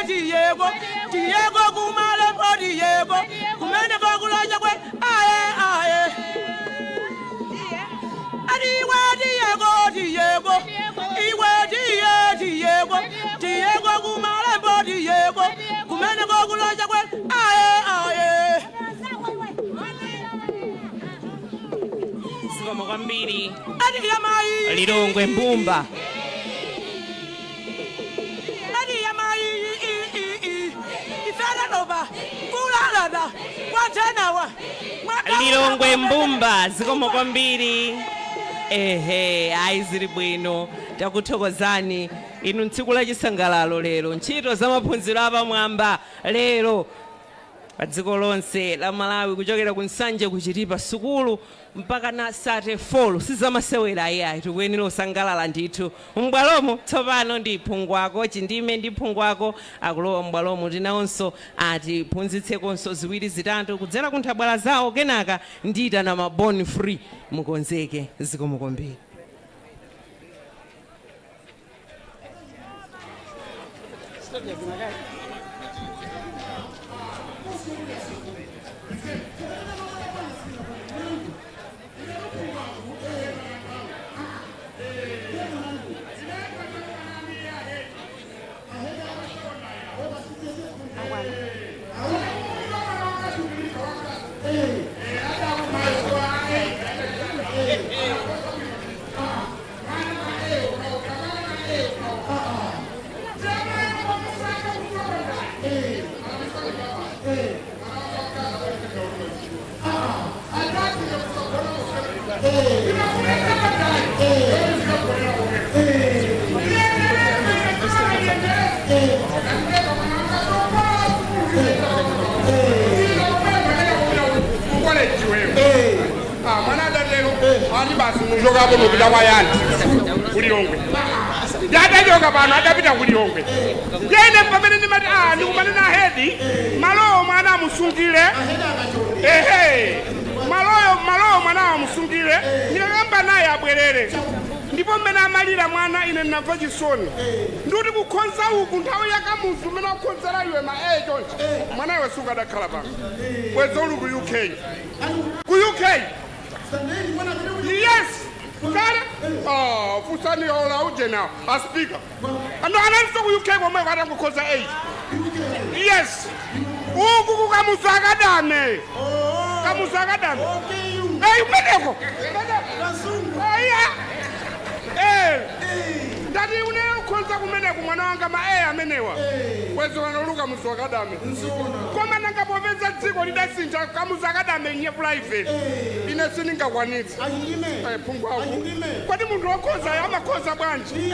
[SPEAKER 9] Diego Diego kumalembo Diego kumene kokulaja kwe aye Adi iwe Diego kumalembo Diego kumene kokulaja kwe aye
[SPEAKER 8] zikomo kwambiri
[SPEAKER 9] Adi yamayi
[SPEAKER 8] Lilongwe mbumba Lilongwe mbumba zikomo kwambiri ayi zili bwino takuthokozani inu tsiku la chisangalalo lero ntchito za maphunziro apamwamba lero pa dziko lonse la Malawi kuchokera ku Nsanje kuchitipa sukulu mpaka na sate folo sizamasewera ayayi tikuyenera kusangalala ndithu m'bwalomo tsopano ndi phungwako chindime ndi phungwako akulowa m'bwalomo tinawonso atiphunzitsekonso ziwiri zitatu kudzera ku nthabwala zawo kenaka ndita na maboni free mukonzeke zikomo kwambiri
[SPEAKER 9] Awa
[SPEAKER 1] Ani basi mujoga hapo mupita kwa yani kulilongwe yatajoga pano atapita kulilongwe yene pamene ndimati ndikumane na hedi malowo mwana amusungire malowo mwana amusungire ndikakamba naye abwerere ndipo mmene amalira mwana ine ndinamva chisoni ndikuti kukhonza uku nthawi yakamuzu mmene akukhonzera iwe ma chonchi mwana iwe sukadakhala pano bweza uli ku UK yes kale fusani ola uje now a speaker ano ananso ku UK komwe kwata kukhoza 8 yes uku kukamuzakadame umeneko ndati une ukhonza kumeneko mwana wanga ma amenewa kwezonoluka muzakadame koma nangapopeza dziko lidasintha kamuzakadame nye private ine siningakwanitsa phungu ako kwati munthu wakhozayo amakhoza bwanji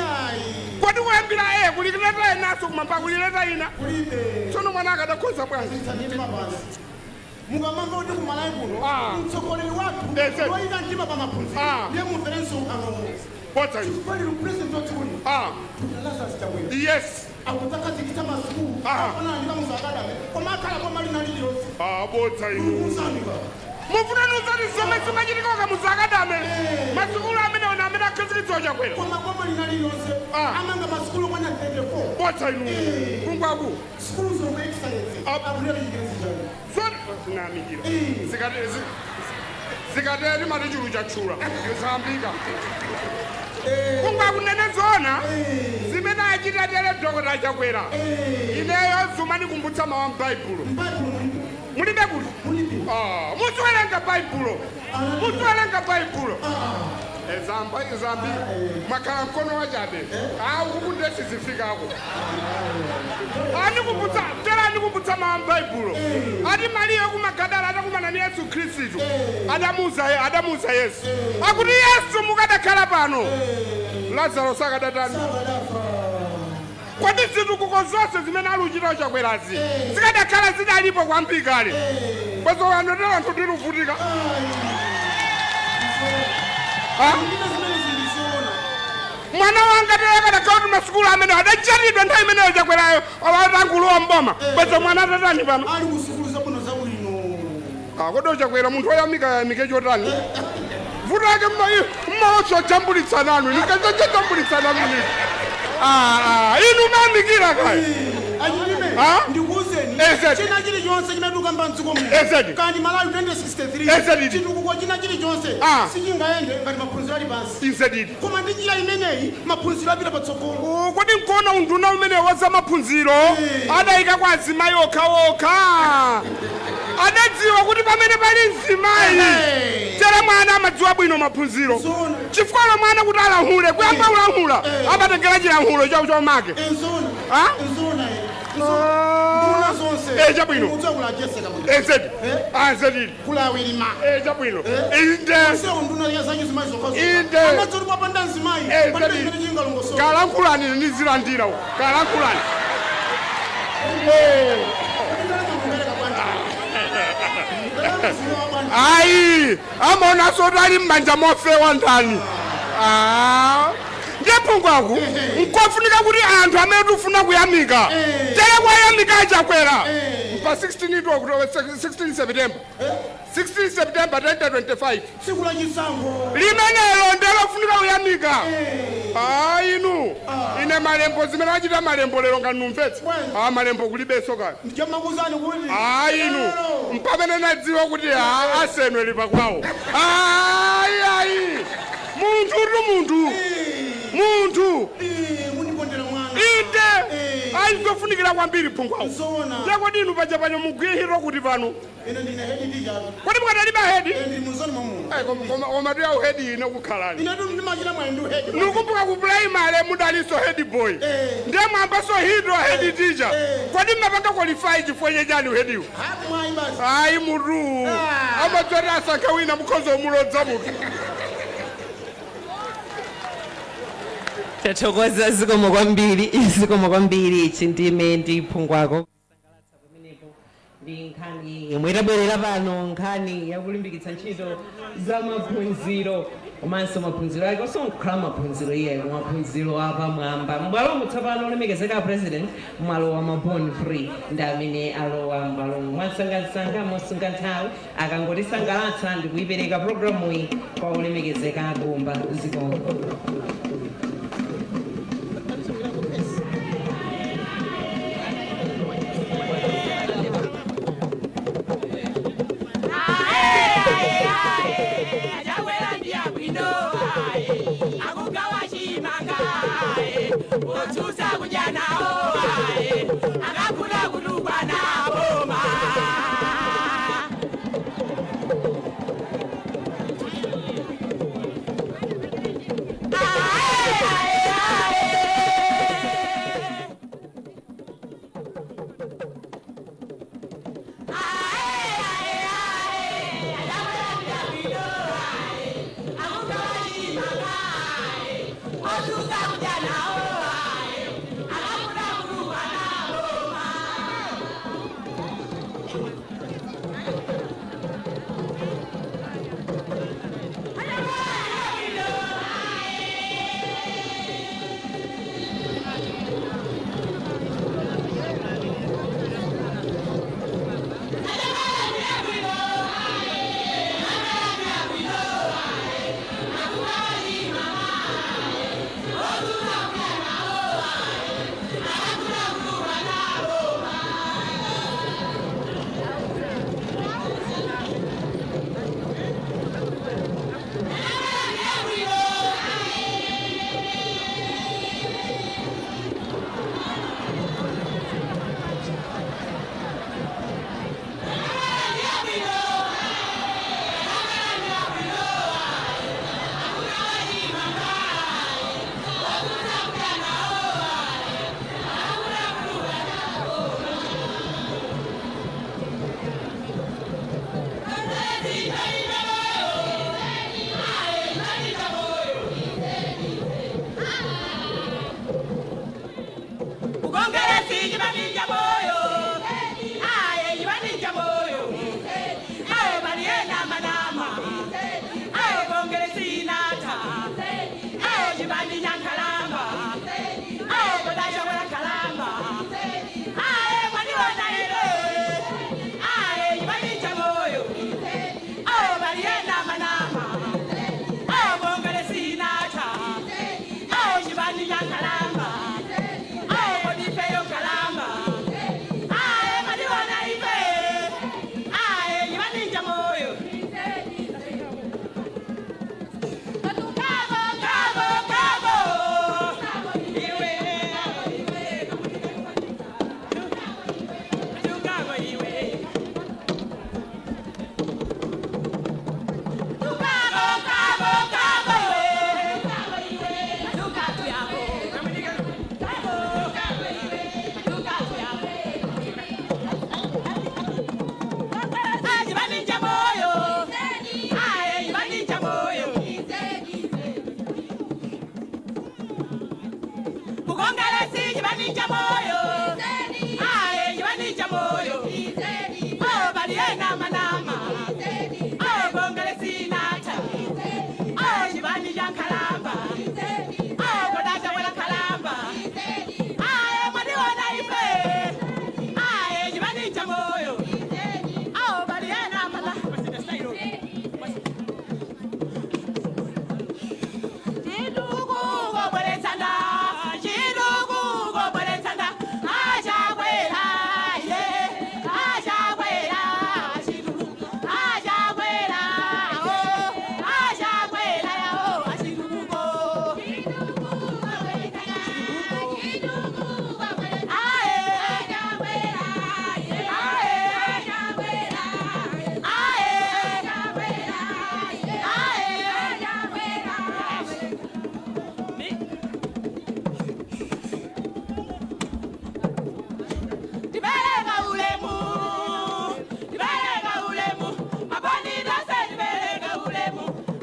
[SPEAKER 1] kwati kuyambira kulikileta enaso kumamba kulileta ina tsono mwana akadakhoza bwanji
[SPEAKER 10] mukamanga kuti kumalayi kuno mtsogoleri wathu wayika mtima pa maphunziro ndiye mumverenso ukhanomo
[SPEAKER 1] bota
[SPEAKER 10] chifukwa president wathukuno Lazarus Chakwera
[SPEAKER 1] yes
[SPEAKER 10] akutakazikitsa masukulu afanana muzakadame koma akhala komali nalililonse
[SPEAKER 1] bota inu mufuna nuzati zomwe zimachitika kamuzakadame masukulu amene akhazikitsa Chakwera
[SPEAKER 10] koma komali nalililonse amanga masukulu kwana 34
[SPEAKER 1] bota inu phungu ako
[SPEAKER 10] schools of excellence akulera chikenzijani
[SPEAKER 1] namikira zikateri mati chulu chatchula yosambika kungakunene zona zimene achita tere Dr. Chakwera ineyo zuma ndikumbutsa mawu a m'baibulo mulibe kuti muziwerenga baibulo zambi makhala mkono wachabe ukundesi zifikako andikumbutsa mawu a m'baibulo ati Mariya kumagadala atakumana ni Yesu Khristu adamuza Yesu akuti Yesu mukadakhala pano Lazaro sakadatani kwati zitukuko zonse zimene aluchita Chakwerazi zikadakhala zidalipo kwambiri kale kwezokandotera anthu tiluvutika mwana wanga telekadakhala kuti masukulu amene adachatidwa nthawi imeneyo Chakwerayo awatangulowa mboma bweza mwana atatani pano
[SPEAKER 10] ali kusukulu zabwino zabwino
[SPEAKER 1] kodo Chakwera munthu oyamike chotani vuto ake mmaotso jambulitsananu nikajambulitsananu inu mamikira kaya
[SPEAKER 10] ndikuuzeni china chilichonse chimatukamba mdziko muno kandi Malawi 2063 chitukuko china chilichonse sichingayende ngati maphunziro ali pansi koma ndi njira imeneyi maphunziro apita patsogolo
[SPEAKER 1] kodi nkuona unduna umene waza maphunziro adayika kwa azimayi okhaokha adadziwa kuti pamene pali mzimayi tere mwana amadziwa bwino maphunziro chifukwa mwana kuti alahule kuyamba ulahula amatengera chilankhulo chawo chomake chabwino chabwino kalankhulani nizilandira kalankhulani ayi amaona sotali m'manja mofewa ndani ndiye phungu nkofunika kuti anthu amene tifuna kuyamika tere kwayamika Chakwera pa 16 September 2025
[SPEAKER 10] tsiku la chisankho
[SPEAKER 1] limenelo ndilofunika kuyamika inu ine malembo zimene achita malembo lero nganumvetse malembo kulibenso kaya
[SPEAKER 10] ndichamakuzani kuti
[SPEAKER 1] inu mpamene nadziwa kuti asenwe lipa kwawo ayi munthu
[SPEAKER 10] munipondera mwana
[SPEAKER 1] inde ayizofunikira kwambiri phungwawo chakodi inu pachapanyo mugwihiro kuti pano
[SPEAKER 10] ine ndine head teacher
[SPEAKER 1] kodi mukadaliba hedi
[SPEAKER 10] ndi muzoni mamuno
[SPEAKER 1] koma tiya uhedi ine kukhalani
[SPEAKER 10] ine ndimachita mwayi ndi head
[SPEAKER 1] nukumbuka ku primary mudaliso head boy ndiye mwambaso hidro head teacher kodi mmapanga qualify chifukwa chechani uhediwo
[SPEAKER 10] mwayi basi
[SPEAKER 1] ayi mutu amadzoti asankha wina mukhozo omulodza mutu
[SPEAKER 8] tathokoza zikomo kwambiri chindime ndi phungwako kusangalatsa pamenepo ndi nkhani yomwe tabwerera pano, nkhani yakulimbikitsa ntchito za maphunziro komanso maphunziro ake osakhala maphunziro iye maphunziro apamwamba. m'bwalomo tsopano olemekezeka president mwalo wa mabond free ndi amene alowa m'bwalomo mwasangasanga mosunga nthawi akangotisangalatsa ndi kuyipereka programu iyi kwa olemekezeka agomba zikomo.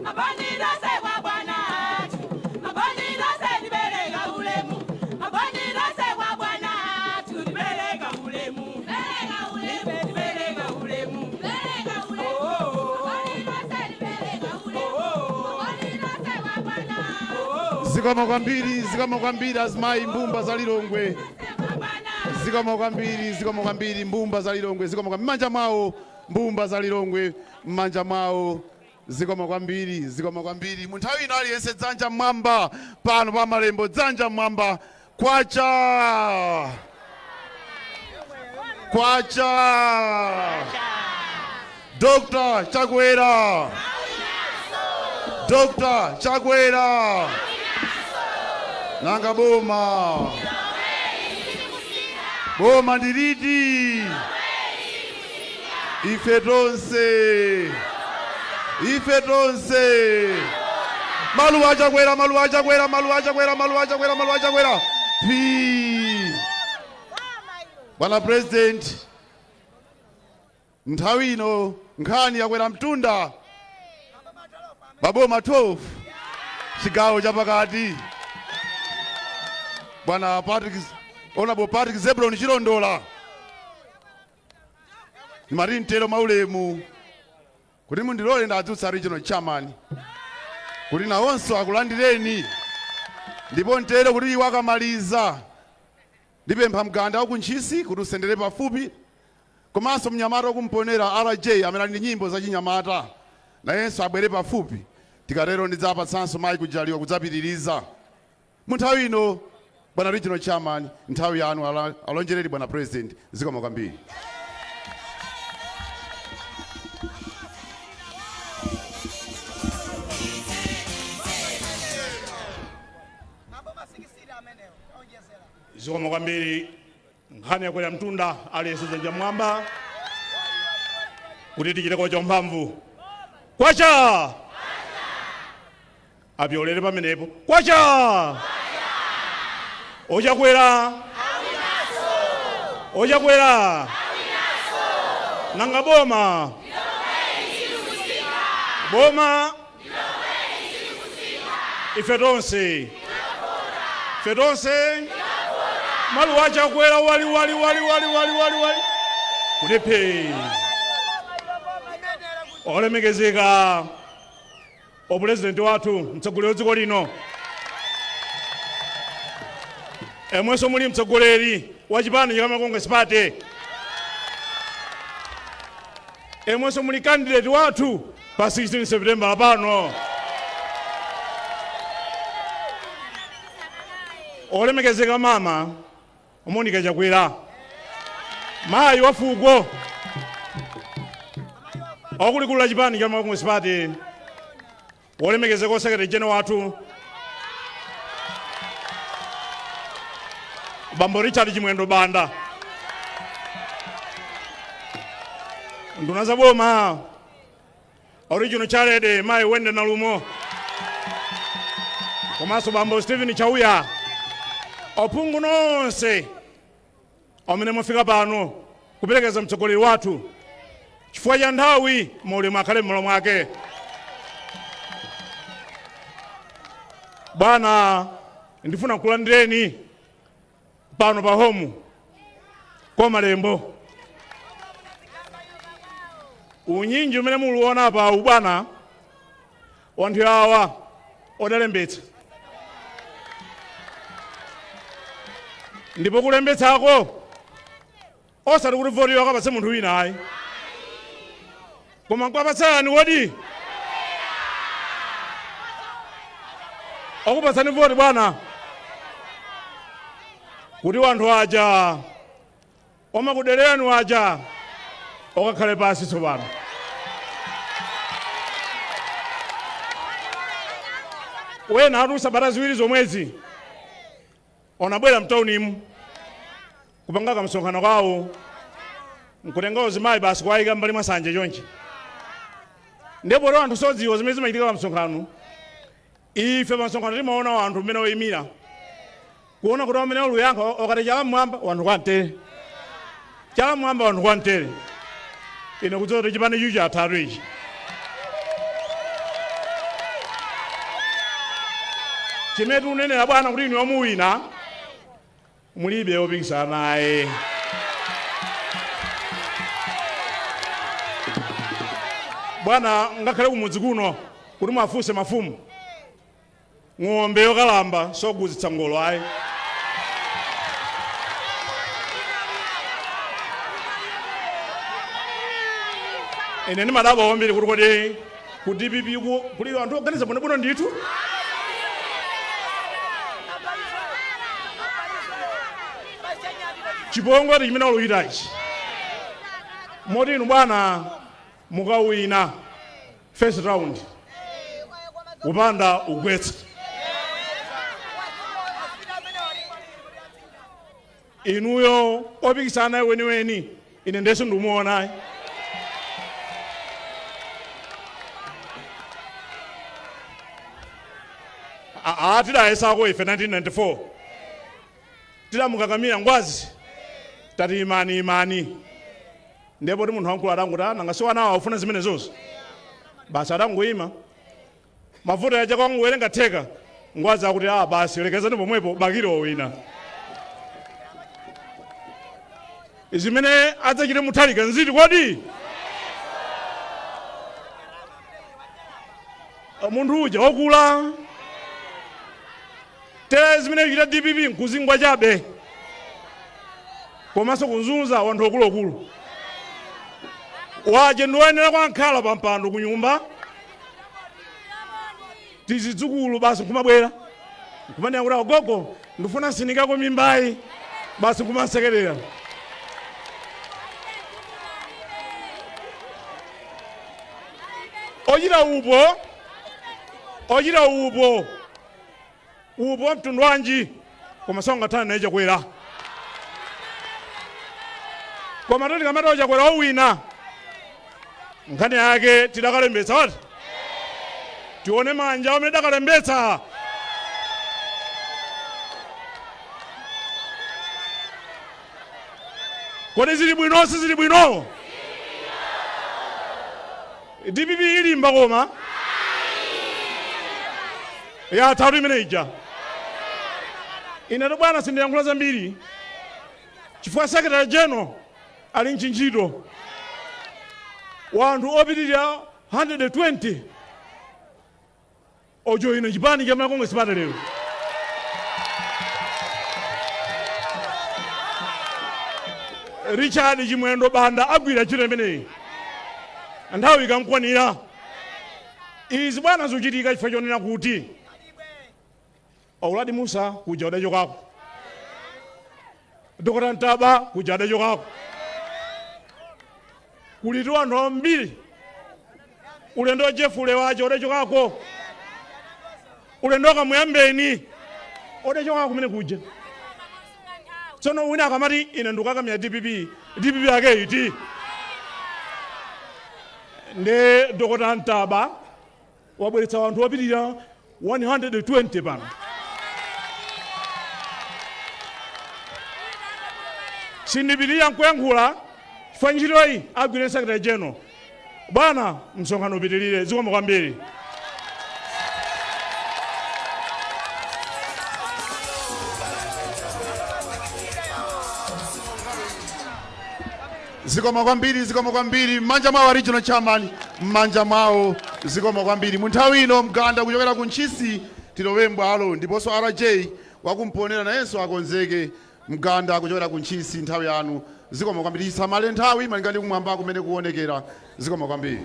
[SPEAKER 9] Abani dose kwa bwana, abani dose nibele
[SPEAKER 3] Zikomo kwambiri azimayi mbumba za Lilongwe. Zikomo kwambiri mbumba za Lilongwe. Zikomo kwambiri manja mwawo mbumba za Lilongwe manja mwawo. Zikomo kwambiri munthawi ino aliyense dzanja mmwamba pano pa Malembo, dzanja mmwamba. Kwacha Dr. Chakwera nanga boma ndiliti ife tonse Maluwa Chakwera Bwana President, nthawi ino nkhani yakwera mtunda maboma 12 chigawo chapakati. Bwana Honorable Patrick Zebulon Chilondola nimati mtero maulemu kuti mundilole ndadzutsa regional chairman kuti nawonso akulandireni, ndipo mtero kuti iwo akamaliza ndipempha mganda wa kuntchisi kuti usendere pafupi, komanso mnyamata wakumponera RJ amene ali ndi nyimbo za chinyamata nayenso abwere pafupi. Tikatero ndidzapatsanso mayi kujaliwa kudzapitiriza munthawi ino. Bwana regional chairman, nthawi yanu alonjereri Bwana President. Zikomo kwambiri.
[SPEAKER 11] Zikomo kwambiri nkhani yakwera mtunda aliyense dzanja mwamba kuti tichiteko chomphamvu. Kwacha apyolere pamenepo. Kwacha Ochakwera nanga boma ife tonse Maluwa Chakwera wali kulepe olemekezeka President wathu mtsogoleri wadziko lino, emwenso muli mtsogoleri wa chipani cha Congress Party, emwenso muli candidate wathu pa 16 September pano. Olemekezeka mama Monica Chakwera, mayi wa fuko okulikula chipani cha Congress Party. Olemekezeka Secretary General wathu Bambo Richard Chimwendo Banda, nduna za boma original Charede mayi Wende Nalumo, komanso Bambo Stephen Chauya, ophungu nonse amene mwafika pano kuperekeza mtsogoleri wathu chifukwa cha nthawi maulemu akhale m'malo mwake. Bwana, ndifuna kulandireni pano pa home kwa Malembo. Unyinji umene muliona pa ubwana wanthu awa odalembetsa, ndipo kulembetsako osati kuti voti akapatse munthu wina ayi, koma nkuwapatsani wodi akupatsani voti bwana, kuti wanthu aja omakudererani aja okakhale pasi tsopano. Wena atu sabata ziwiri zomwezi onabwera mtaunimu kupanga kamsonkhano kawo nkutengawo zimayi basi kuwayika mbali mwa sanje chonchi, ndipo lero anthu sodziwa zimene zimachitika pamsonkhano. Ife pamsonkhano timaona wanthu mmene oyimira kuona kuti amene oluyankha okati chala mwamba wanthu kwantere, chala mwamba wanthu kwantere. Ine kudzoti chipani chucha athatu ichi. Chimetu unenera bwana kuti inu wamuwina mulibe opikisana naye. Bwana ngakhale kumudzi kuno kuti mwafunse mafumu ng'ombe yokalamba soguzitsa ngolo ayi. Ine ni madaba wambiri kuti kuti bibi kuli anthu oganiza bwino ndithu. Chipongwe chimene uluchitachi moti inu bwana mukawina first round upanda ugwetsa inuyo opikisana weniweni ine ndeso ndumuona tidayesako ife 1994 tidamukakamira ngwazi tati imani ndipo ti munthu wankulu adanguti nanga siwanawo aufuna zimene zonse basi adangoyima mavuto yaja kwangu werenga theka ngwazi akuti basi lekezani pomwepo bakiro wina zimene adzachite muthalika nziti kodi munthu uja wakula te zimene kuchita DPP nkuzingwa chabe komanso kuzunza wanthu okuluokulu waje ndiwoyenera kwankhala pampando kunyumba tizidzukulu basi nkumabwera nkumanena kuti agogo ndifuna nsinikako mimbayi basi nkumansekerera ochita upo mtundu wanji koma songathana naye chakwera koma toti kamata chakwera owina nkhani yake tidakalembetsa wati tione manja omwe dakalembetsa kodi zili bwino si zili bwino DPP ilimba koma ya tatu imene ija ine to bwana sindiyankhula zambiri chifukwa secretary general ali nchinjito wanthu opitirira 120 ojoyina chipani cha Congress Party lero Richard Chimwendo Banda agwira chiro imeneyi nthawi ikamkwanira izi bwana zochitika chifukwa chonena kuti Auladi Musa kuja udachokako Dr. Ntaba kuja udachokako kulitu anthu ambiri ulendo Jeff Lewache udachokako ulendo Kamuyambeni udachokako kumene kuja tsono wina akamati ine ndikukakamira DPP yake iti nde Dr. Ntaba wabweretsa wanthu opitirira 120 pano sindipitiriza nkuyankhula chifukwa ntchitoyi agwire secretary general bwana msonkhano upitirire zikomo kwambiri
[SPEAKER 3] zikomo kwambiri mmanja mwawo regional chairman mmanja mwawo zikomo kwambiri munthawi ino mganda kuchokera ku Ntchisi tilowembwa alo ndiponso RJ wakumponera nayenso akonzeke mganda kuchokera ku Ntchisi nthawi yanu zikomo kwambiri isamale nthawi malingana kumwamba kumene kuonekera zikomo kwambiri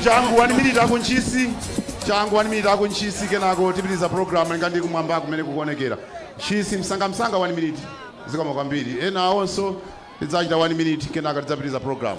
[SPEAKER 3] changu 1 minute ku Ntchisi changu 1 minute ku Ntchisi kenako tipitiriza program ngandi kumwamba kumene kukuonekera Ntchisi msanga 1 minute zikomo kwambiri ena awonso tidzachita 1 minute kenaka tidzapitiriza program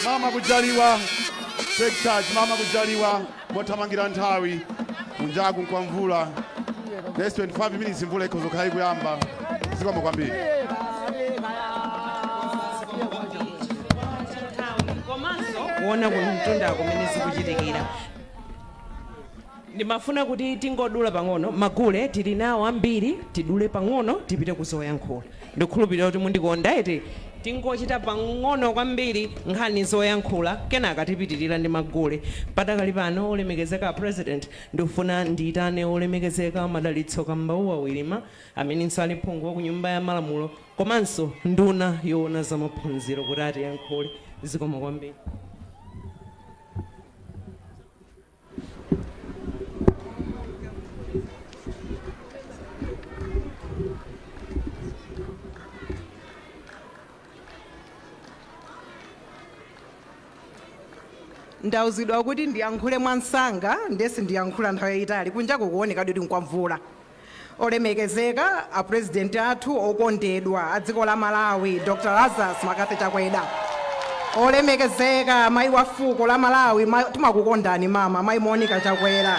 [SPEAKER 3] mama kujaliwa take charge mama kujaliwa mothamangira nthawi kunjaku nkwamvula next 25 minutes mvula ikhozoka ikuyamba zikomo kwambiri
[SPEAKER 8] kuona kumtunda kumene zikuchitikira ndimafuna kuti tingodula pang'ono magule tili nawo ambiri tidule pang'ono tipite kuzoyankhula ndikhulupirira kuti mundikonda iti tingochita pang'ono kwambiri nkhani zoyankhula kenaka tipitirira ndi magule padakali pano olemekezeka president ndikufuna ndiyitane olemekezeka Madalitso Kambauwa Wilima amenenso ali phungu wa ku nyumba ya malamulo komanso nduna yoona za maphunziro kuti atiyankhule zikomo kwambiri
[SPEAKER 12] ndauzidwa kuti ndiyankhule mwansanga ndesi ndiyankhula nthawi yayitali kunjaku kuoneka kuti nkwamvula olemekezeka apresidenti athu okondedwa a dziko la Malawi Dr. Lazarus Makathe Chakwera olemekezeka mayi wa fuko la Malawi timakukondani mama mayi Monica Chakwera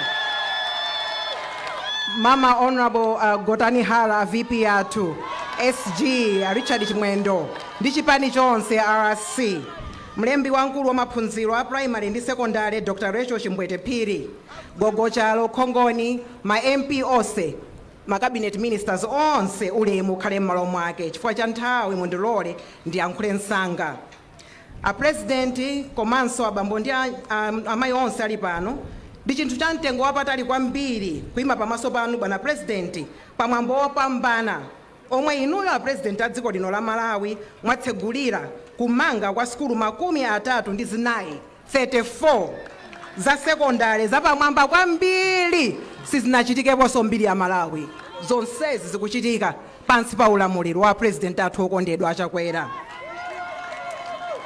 [SPEAKER 12] mama honorable Gotani Hala VP athu SG Richard Chimwendo ndi chipani chonse RC mlembi wankulu wa maphunziro a primary ndi secondary Dr. Rachel Chimbwete Phiri Gogochalo Khongoni ma MP onse ma cabinet ministers onse ulemu ukhale m'malo mwake chifukwa cha nthawi mundilole ndiyankhule msanga a president komanso abambo ndi amayi onse ali pano ndi chinthu cha mtengo wapatali kwambiri kuyima pamaso panu bwana president pamwambo wopambana omwe inuyo a president a dziko lino la Malawi mwatsegulira kumanga kwa skulu 34 za sekondari zapamwamba kwambiri sizinachitikeponso mbiri ya Malawi zonsezi zikuchitika pansi pa ulamuliro wa president athu okondedwa Chakwera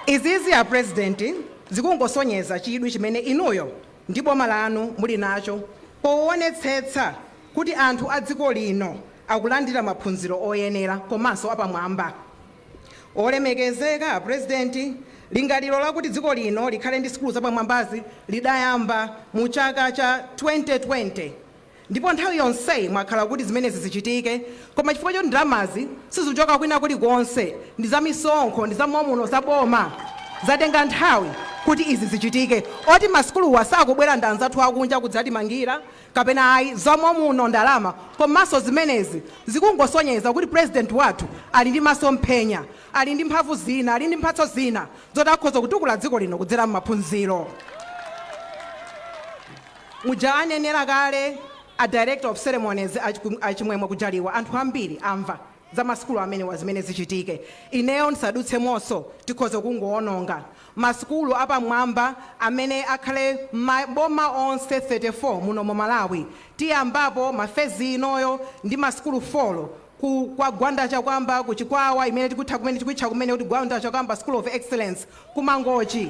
[SPEAKER 12] izizi a president zikungosonyeza chidwi chimene inuyo ndi boma lanu muli nacho poonetsetsa kuti anthu a dziko lino akulandira maphunziro oyenera komanso apamwamba olemekezeka president lingaliro lakuti dziko lino likhale ndi skulu zapamwambazi lidayamba mu chaka cha 2020 ndipo nthawi yonse mwakhala kuti zimenezi zichitike koma chifukwa choti ndalamazi sizichoka kwina kulikonse ndi za misonkho ndi za momuno za boma zatenga nthawi kuti izi zichitike oti maskuluwa sakubwera ndi anzathu akunja kudzatimangira kapena ayi zamomuno ndalama komanso zimenezi zikungosonyeza kuti president wathu ali ndi masomphenya ali ndi mphamvu zina ali ndi mphatso zina zoti akhoza kutukula dziko lino kudzera m'maphunziro muja anenera kale a director of ceremonies achimwemwe kujaliwa anthu ambiri amva za maskulu amenewa zimene zichitike ineyo ndisadutse monso tikhoze kungoononga maskulu apamwamba amene akhale maboma onse 34 muno mu Malawi tiyambapo mafezi inoyo ndi maskulu 4 kwa Gwanda Chakwamba ku Chikwawa imene tikutha kumene tikuitcha kumene kuti Gwanda Chakwamba School of Excellence ku Mangochi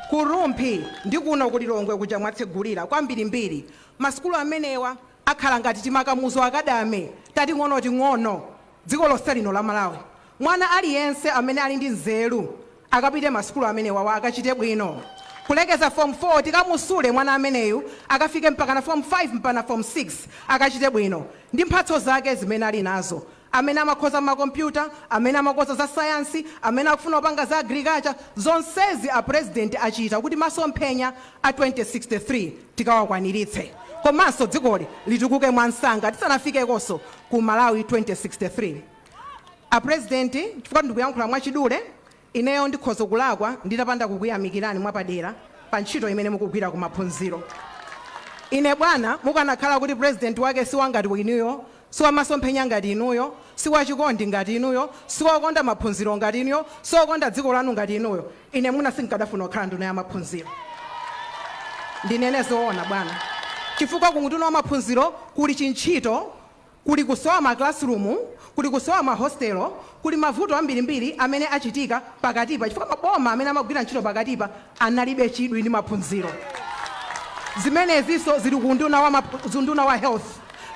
[SPEAKER 12] ku Rumphi ndi kuno ku Lilongwe kuja mwatsegulira kwambirimbiri maskulu amenewa akhala ngati timakamuzo akadame tating'ono dziko lonse lino la Malawi mwana aliyense amene ali ndi nzeru akapite maskulu amenewa akachite bwino kulekeza form 4 tikamusule mwana ameneyu akafike mpaka na form 5 mpaka na form 6 akachite bwino ndi mphatso zake zimene ali nazo amene amakhoza makompyuta amene amakhoza za science amene akufuna kupanga za agriculture zonsezi a president achita kuti masomphenya a 2063 tikawakwaniritse komanso dzikoli litukuke mwansanga tisanafikekonso ku Malawi 2063 a president chifukwa ndikuyankhula mwachidule ineyo ndikhoza kulakwa nditapanda kukuyamikirani mwapadera pa ntchito imene mukugwira ku maphunziro ine bwana mukanakhala kuti president wake siwangati inuyo siwamasomphenya ngati inuyo siwachikondi ngati inuyo siwakonda maphunziro ngati inuyo siwakonda dziko lanu ngati inuyo ine muna sinkadafuna kukhala nduna ya maphunziro ndinene zoona bwana chifukwa kungutuna wa maphunziro kuli chintchito kuli kusowa ma classroom kuli kusowa ma hostelo kuli mavuto ambirimbiri amene achitika pakatipa chifukwa maboma amene amagwira ntchito pakatipa analibe chidwi ndi maphunziro zimeneziso zili kunduna wa health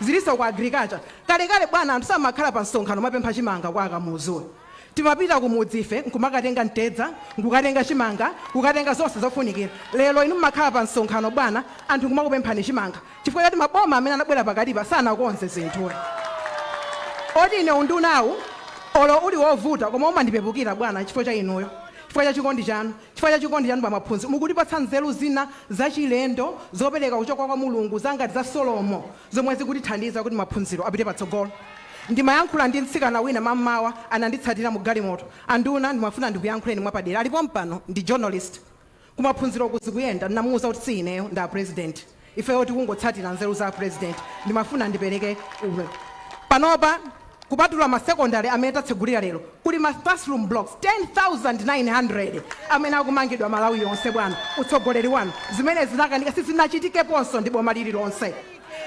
[SPEAKER 12] zilinso ku agriculture kalekale bwana anthu samakhala pa msonkhano mapempha chimanga kwa akamuzo timapita kumudzi ife nkumakatenga mtedza nkukatenga chimanga kukatenga zonse zofunikira lero inu mmakhala pa msonkhano bwana anthu kumakupemphani chimanga chifukwa chati maboma amene anabwera pakatipa sanakonze zinthu oti ine undunawu olo uli wovuta koma umandipepukira bwana chifukwa cha inuyo chifukwa cha chikondi chanu pamaphunzi mukutipatsa nzeru zina zachilendo zopereka kuchoka kwa mulungu zangati za Solomo zomwe zikutithandiza kuti maphunziro apite patsogolo. Ndimayankhula ndi mtsikana wina mammawa ananditsatira mu galimoto anduna ndimafuna ndikuyankhuleni mwapadera alipo mpano ndi journalist kumaphunziro kuzikuyenda ndinamuwuza kuti si ineyo nda president ifeyo tikungotsatira nzeru za president ndimafuna ndipereke uwe panopa kupatula masekondari amene tatsegulira lero kuli ma classroom blocks 10,900 amene akumangidwa Malawi yonse bwana utsogoleri wanu zimene zinakanika sizinachitikeponso ndi boma lililonse.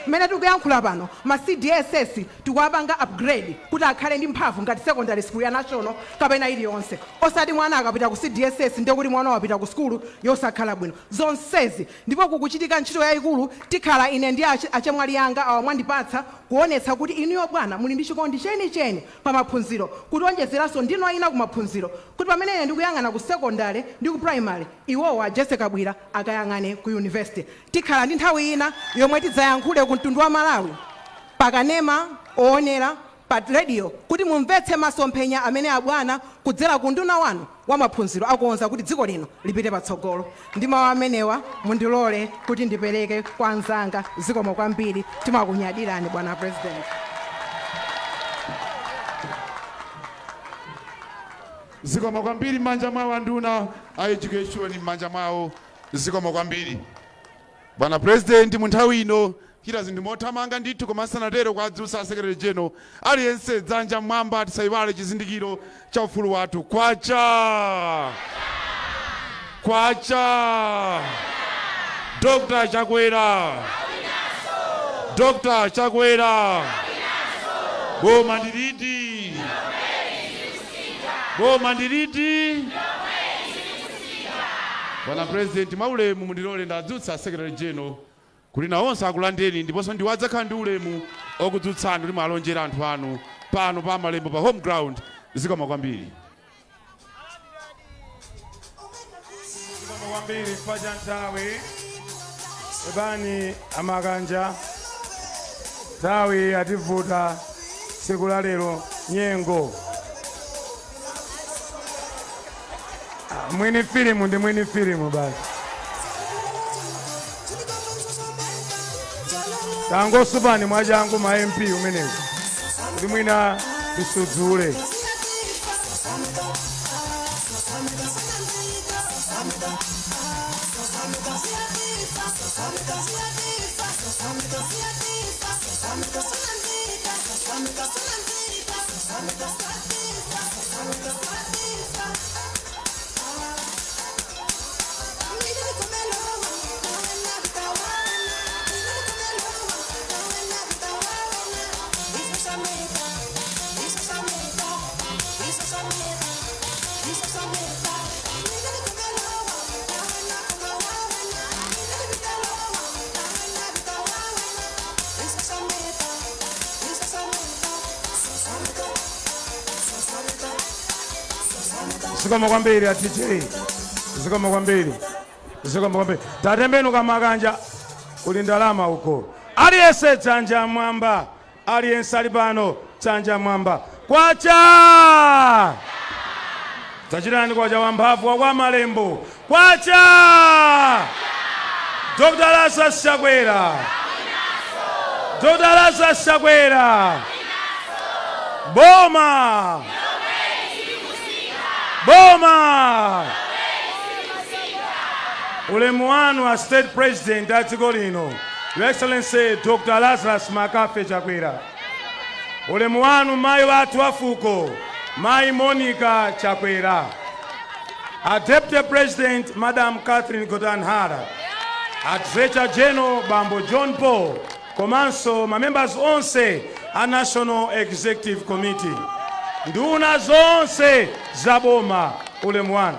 [SPEAKER 12] Mene tikuyankhula pano ma CDSS tikuwapanga upgrade kuti akhale ndi mphamvu ngati secondary school ya national kapena iliyonse osati mwana akapita ku CDSS ndiye kuti mwana wapita ku skulu yosakhala bwino zonsezi ndipo kukuchitika ntchito yayikulu tikhala ine ndi achemwali yanga awa mwandipatsa kuonetsa kuti inuyo bwana muli ndi chikondi chenicheni pa maphunziro kuti onjezeranso ndino ina ku maphunziro kuti pamene ine ndikuyang'ana ku secondary ndi ku primary iwowa Jessica Bwira akayang'ane ku university tikhala ndi nthawi ina yomwe tidzayankhule ku mtundu wa Malawi pakanema oonera pa radio kuti mumvetse masomphenya amene abwana kudzera ku nduna wanu wa maphunziro akuonza kuti dziko lino lipite patsogolo. Ndi mawu amenewa mundilole kuti ndipereke kwa anzanga zikomo kwambiri timakunyadirani bwana president.
[SPEAKER 3] Zikomo kwambiri manja mwawo nduna a education manja mwawo zikomo kwambiri bwana president munthawi ino kila zinthu mothamanga ndithu koma sanatero kwa adzutsa secretary general aliyense dzanja mwamba tisaiwale chizindikiro cha ufulu wathu kwacha Dr. Chakwera boma ndiridi bwana president maulemu mundilole ndadzutsa secretary general kuti na onse akulandeni ndiponso ndiwadza khala ndi ulemu okudzutsani kuti mwalonjera anthu anu pano pa Malembo pa home ground zikomo kwambiri.
[SPEAKER 1] Zikomo kwambiri paja nthawi ebani amakanja nthawi ativuta tsiku la lero nyengo mwini filimu ndi mwini filimu basi tangosupani mwajangu ma MP umenewu kuti mwina tisudzule. Zikomo kwambiri atichei zikomo kwambiri tatembenuka makanja kuli ndalama uko aliyense dzanja mwamba aliyense ali pano dzanja mwamba kwacha tachitani kwacha wamphamvu wa kwa Malembo kwacha Dr. Lazarus Chakwera boma ulemu wanu wa state president adziko lino Your Excellency Dr. Lazarus Makafe Chakwera ulemu wanu mayi wathu wafuko mayi Monica Chakwera a Deputy President Madam Catherine Godanhara a Treasurer General Bambo John Paul komanso ma members onse a National Executive Committee nduna zonse zaboma ulemu wanu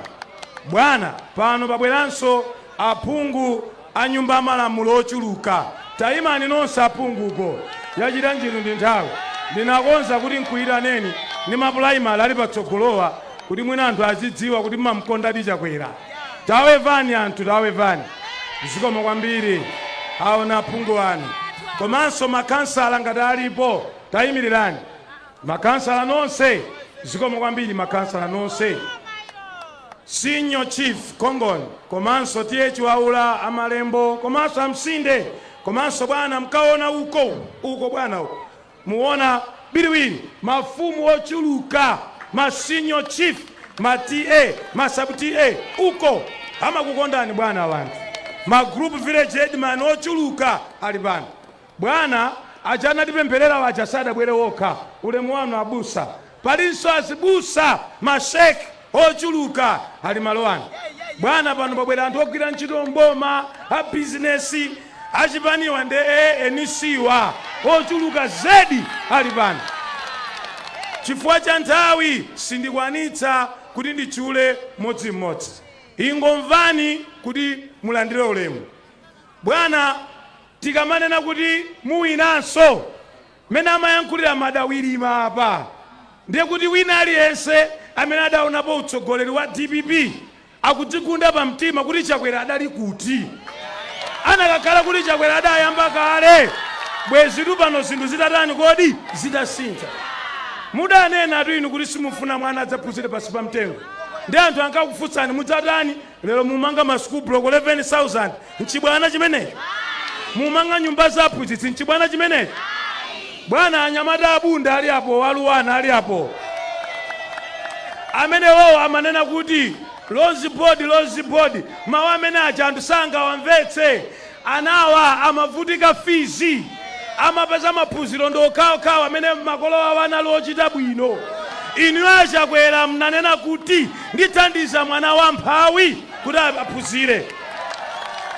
[SPEAKER 1] bwana pano pabweranso aphungu a nyumba malamulo ochuluka tayimani nonse aphunguko yachita njino ndi nthawi ndinakonza kuti nkuyitaneni ni mapulaimali ali patsogolowa kuti mwina anthu azidziwa kuti mmamkonda Chakwera. Tawevani anthu, tawevani. Zikomo kwambiri aona phungu wanu. Komanso makansala ngati alipo tayimirirani. Makansala nonse, zikomo kwambiri makansala nonse. Senior Chief Kongoni, komanso TH Waula Amalembo, komanso Amsinde, komanso bwana mkaona uko bwana uko. Muona biliwiri mafumu ochuluka, ma Senior Chief, ma TA, ma Sub TA uko. Ama kukondani bwana abantu. Ma Group Village Headman ochuluka ali bana. Bwana ajana tipempherera wachasada bwere woka. Ulemu wanu abusa. Palinso azibusa mashek ochuluka ali malowani. Bwana pano pabwera anthu ogwira ntchito mboma, a business, achipaniwa nde enisiwa ochuluka zedi ali pano. Chifukwa cha nthawi sindikwanitsa kuti ndichule modzimodzi. Ingomvani kuti mulandire ulemu. Bwana tikamanena kuti muwinanso mene amayankhulira madawirima apa ndiye kuti wina aliyense amene adaonapo utsogoleri wa DPP akudzigunda pa mtima kuti Chakwera adali kuti anakakhala kuti Chakwera adayamba kale bwezitu pano zinthu zitatani kodi zitasintha. Mudanena atu inu kuti simufuna mwana adzaphunzire pasi pa mtengo. Ndi anthu ankakufutsani mudzatani lero mumanga masukulu block 11,000 nchibwana chimenechi. Mumanga nyumba zaphunzitsi nchibwana chimenechi. Bwana anyamata abunda ali apo, waluwana ali apo. Amene wao amanena kuti Lozi board mawu amene aja anthu sangawamvetse. Anawa amavutika fizi, amapeza maphunziro ndokhaokhawo amene makolo awo anali ochita bwino. Inu Chakwera mnanena kuti ndithandiza mwana wa mphawi kuti aphunzire.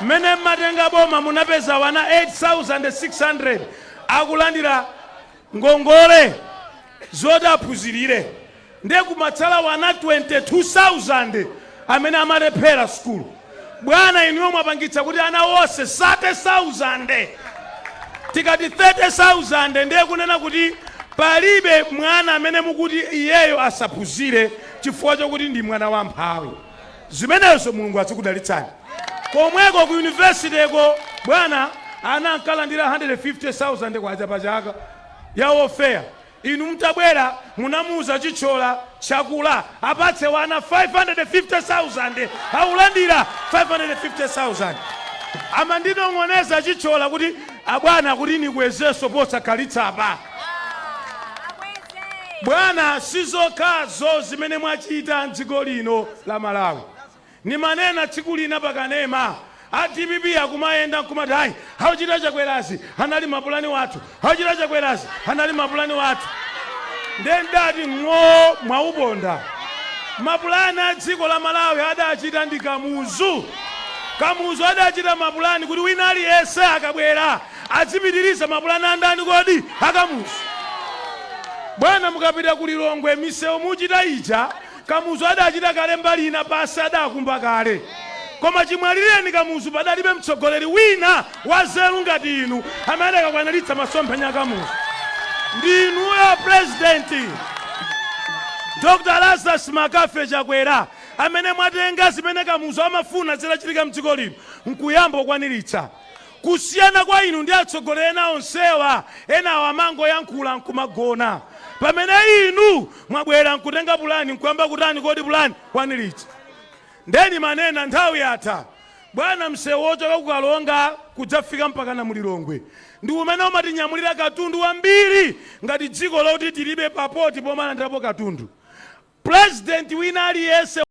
[SPEAKER 1] Mene matenga boma munapeza wana 8,600 akulandira ngongole zoti aphunzirire. Ndiye kumatsala wana 22,000 amene amalephera school. Bwana inu mwapangitsa kuti ana wonse 30,000. Tikati 30,000 ndiye kunena kuti palibe mwana amene mukuti iyeyo asaphunzire chifukwa chokuti ndi mwana wa mphawi. Zimenezo Mulungu azikudalitsani. Komweko ku university eko bwana ana ankalandira 150,000 kwacha pachaka ya ofea. Inu mtabwera munamuza chichola chakula apatse wana 550,000 aulandira 550,000. Ama ndinong'oneza chichola kuti abwana kuti nikwezeso posakalitsa apa. Bwana sizokhazo zimene mwachita mdziko lino la Malawi. Ni manena tsiku lina pakanema a DPP akumayenda nkumati hayi hauchita Chakwerazi anali mapulani wathu, hauchita Chakwerazi anali mapulani wathu. Ndendati mwaubonda mapulani a dziko la Malawi adachita ndi Kamuzu. Kamuzu adachita mapulani kuti wina aliyense akabwera azipitiriza mapulani andani kodi akamuzu. Bwana mukapita ku Lilongwe misewu muchita ija Kamuzu adachita kale mbali ina pasi adakumba kale. Koma chimwalireni Kamuzu padalibe mtsogoleri wina wazeru ngati inu amene akakwanalitsa masomphenya Kamuzu. Ndinuyo presidenti Dr. Lazarus Makafe Chakwera amene mwatenga zimene Kamuzu amafuna zilachitika mdziko lino nkuyamba kukwaniritsa. Kusiyana kwa inu ndi atsogoleri ena onsewa ena wamango yankhula nkumagona. Pamene inu mwabwera nkutenga pulani nkuyamba kutani kodi pulani kwaniritsa. Ndeni manena nthawi yatha. Bwana msewu wochoka kukalonga kudzafika mpaka na Mulilongwe. Ndi umene umatinyamulira katundu wambiri ngati dziko loti tilibe papoti pomalandirapo katundu. President wina aliyense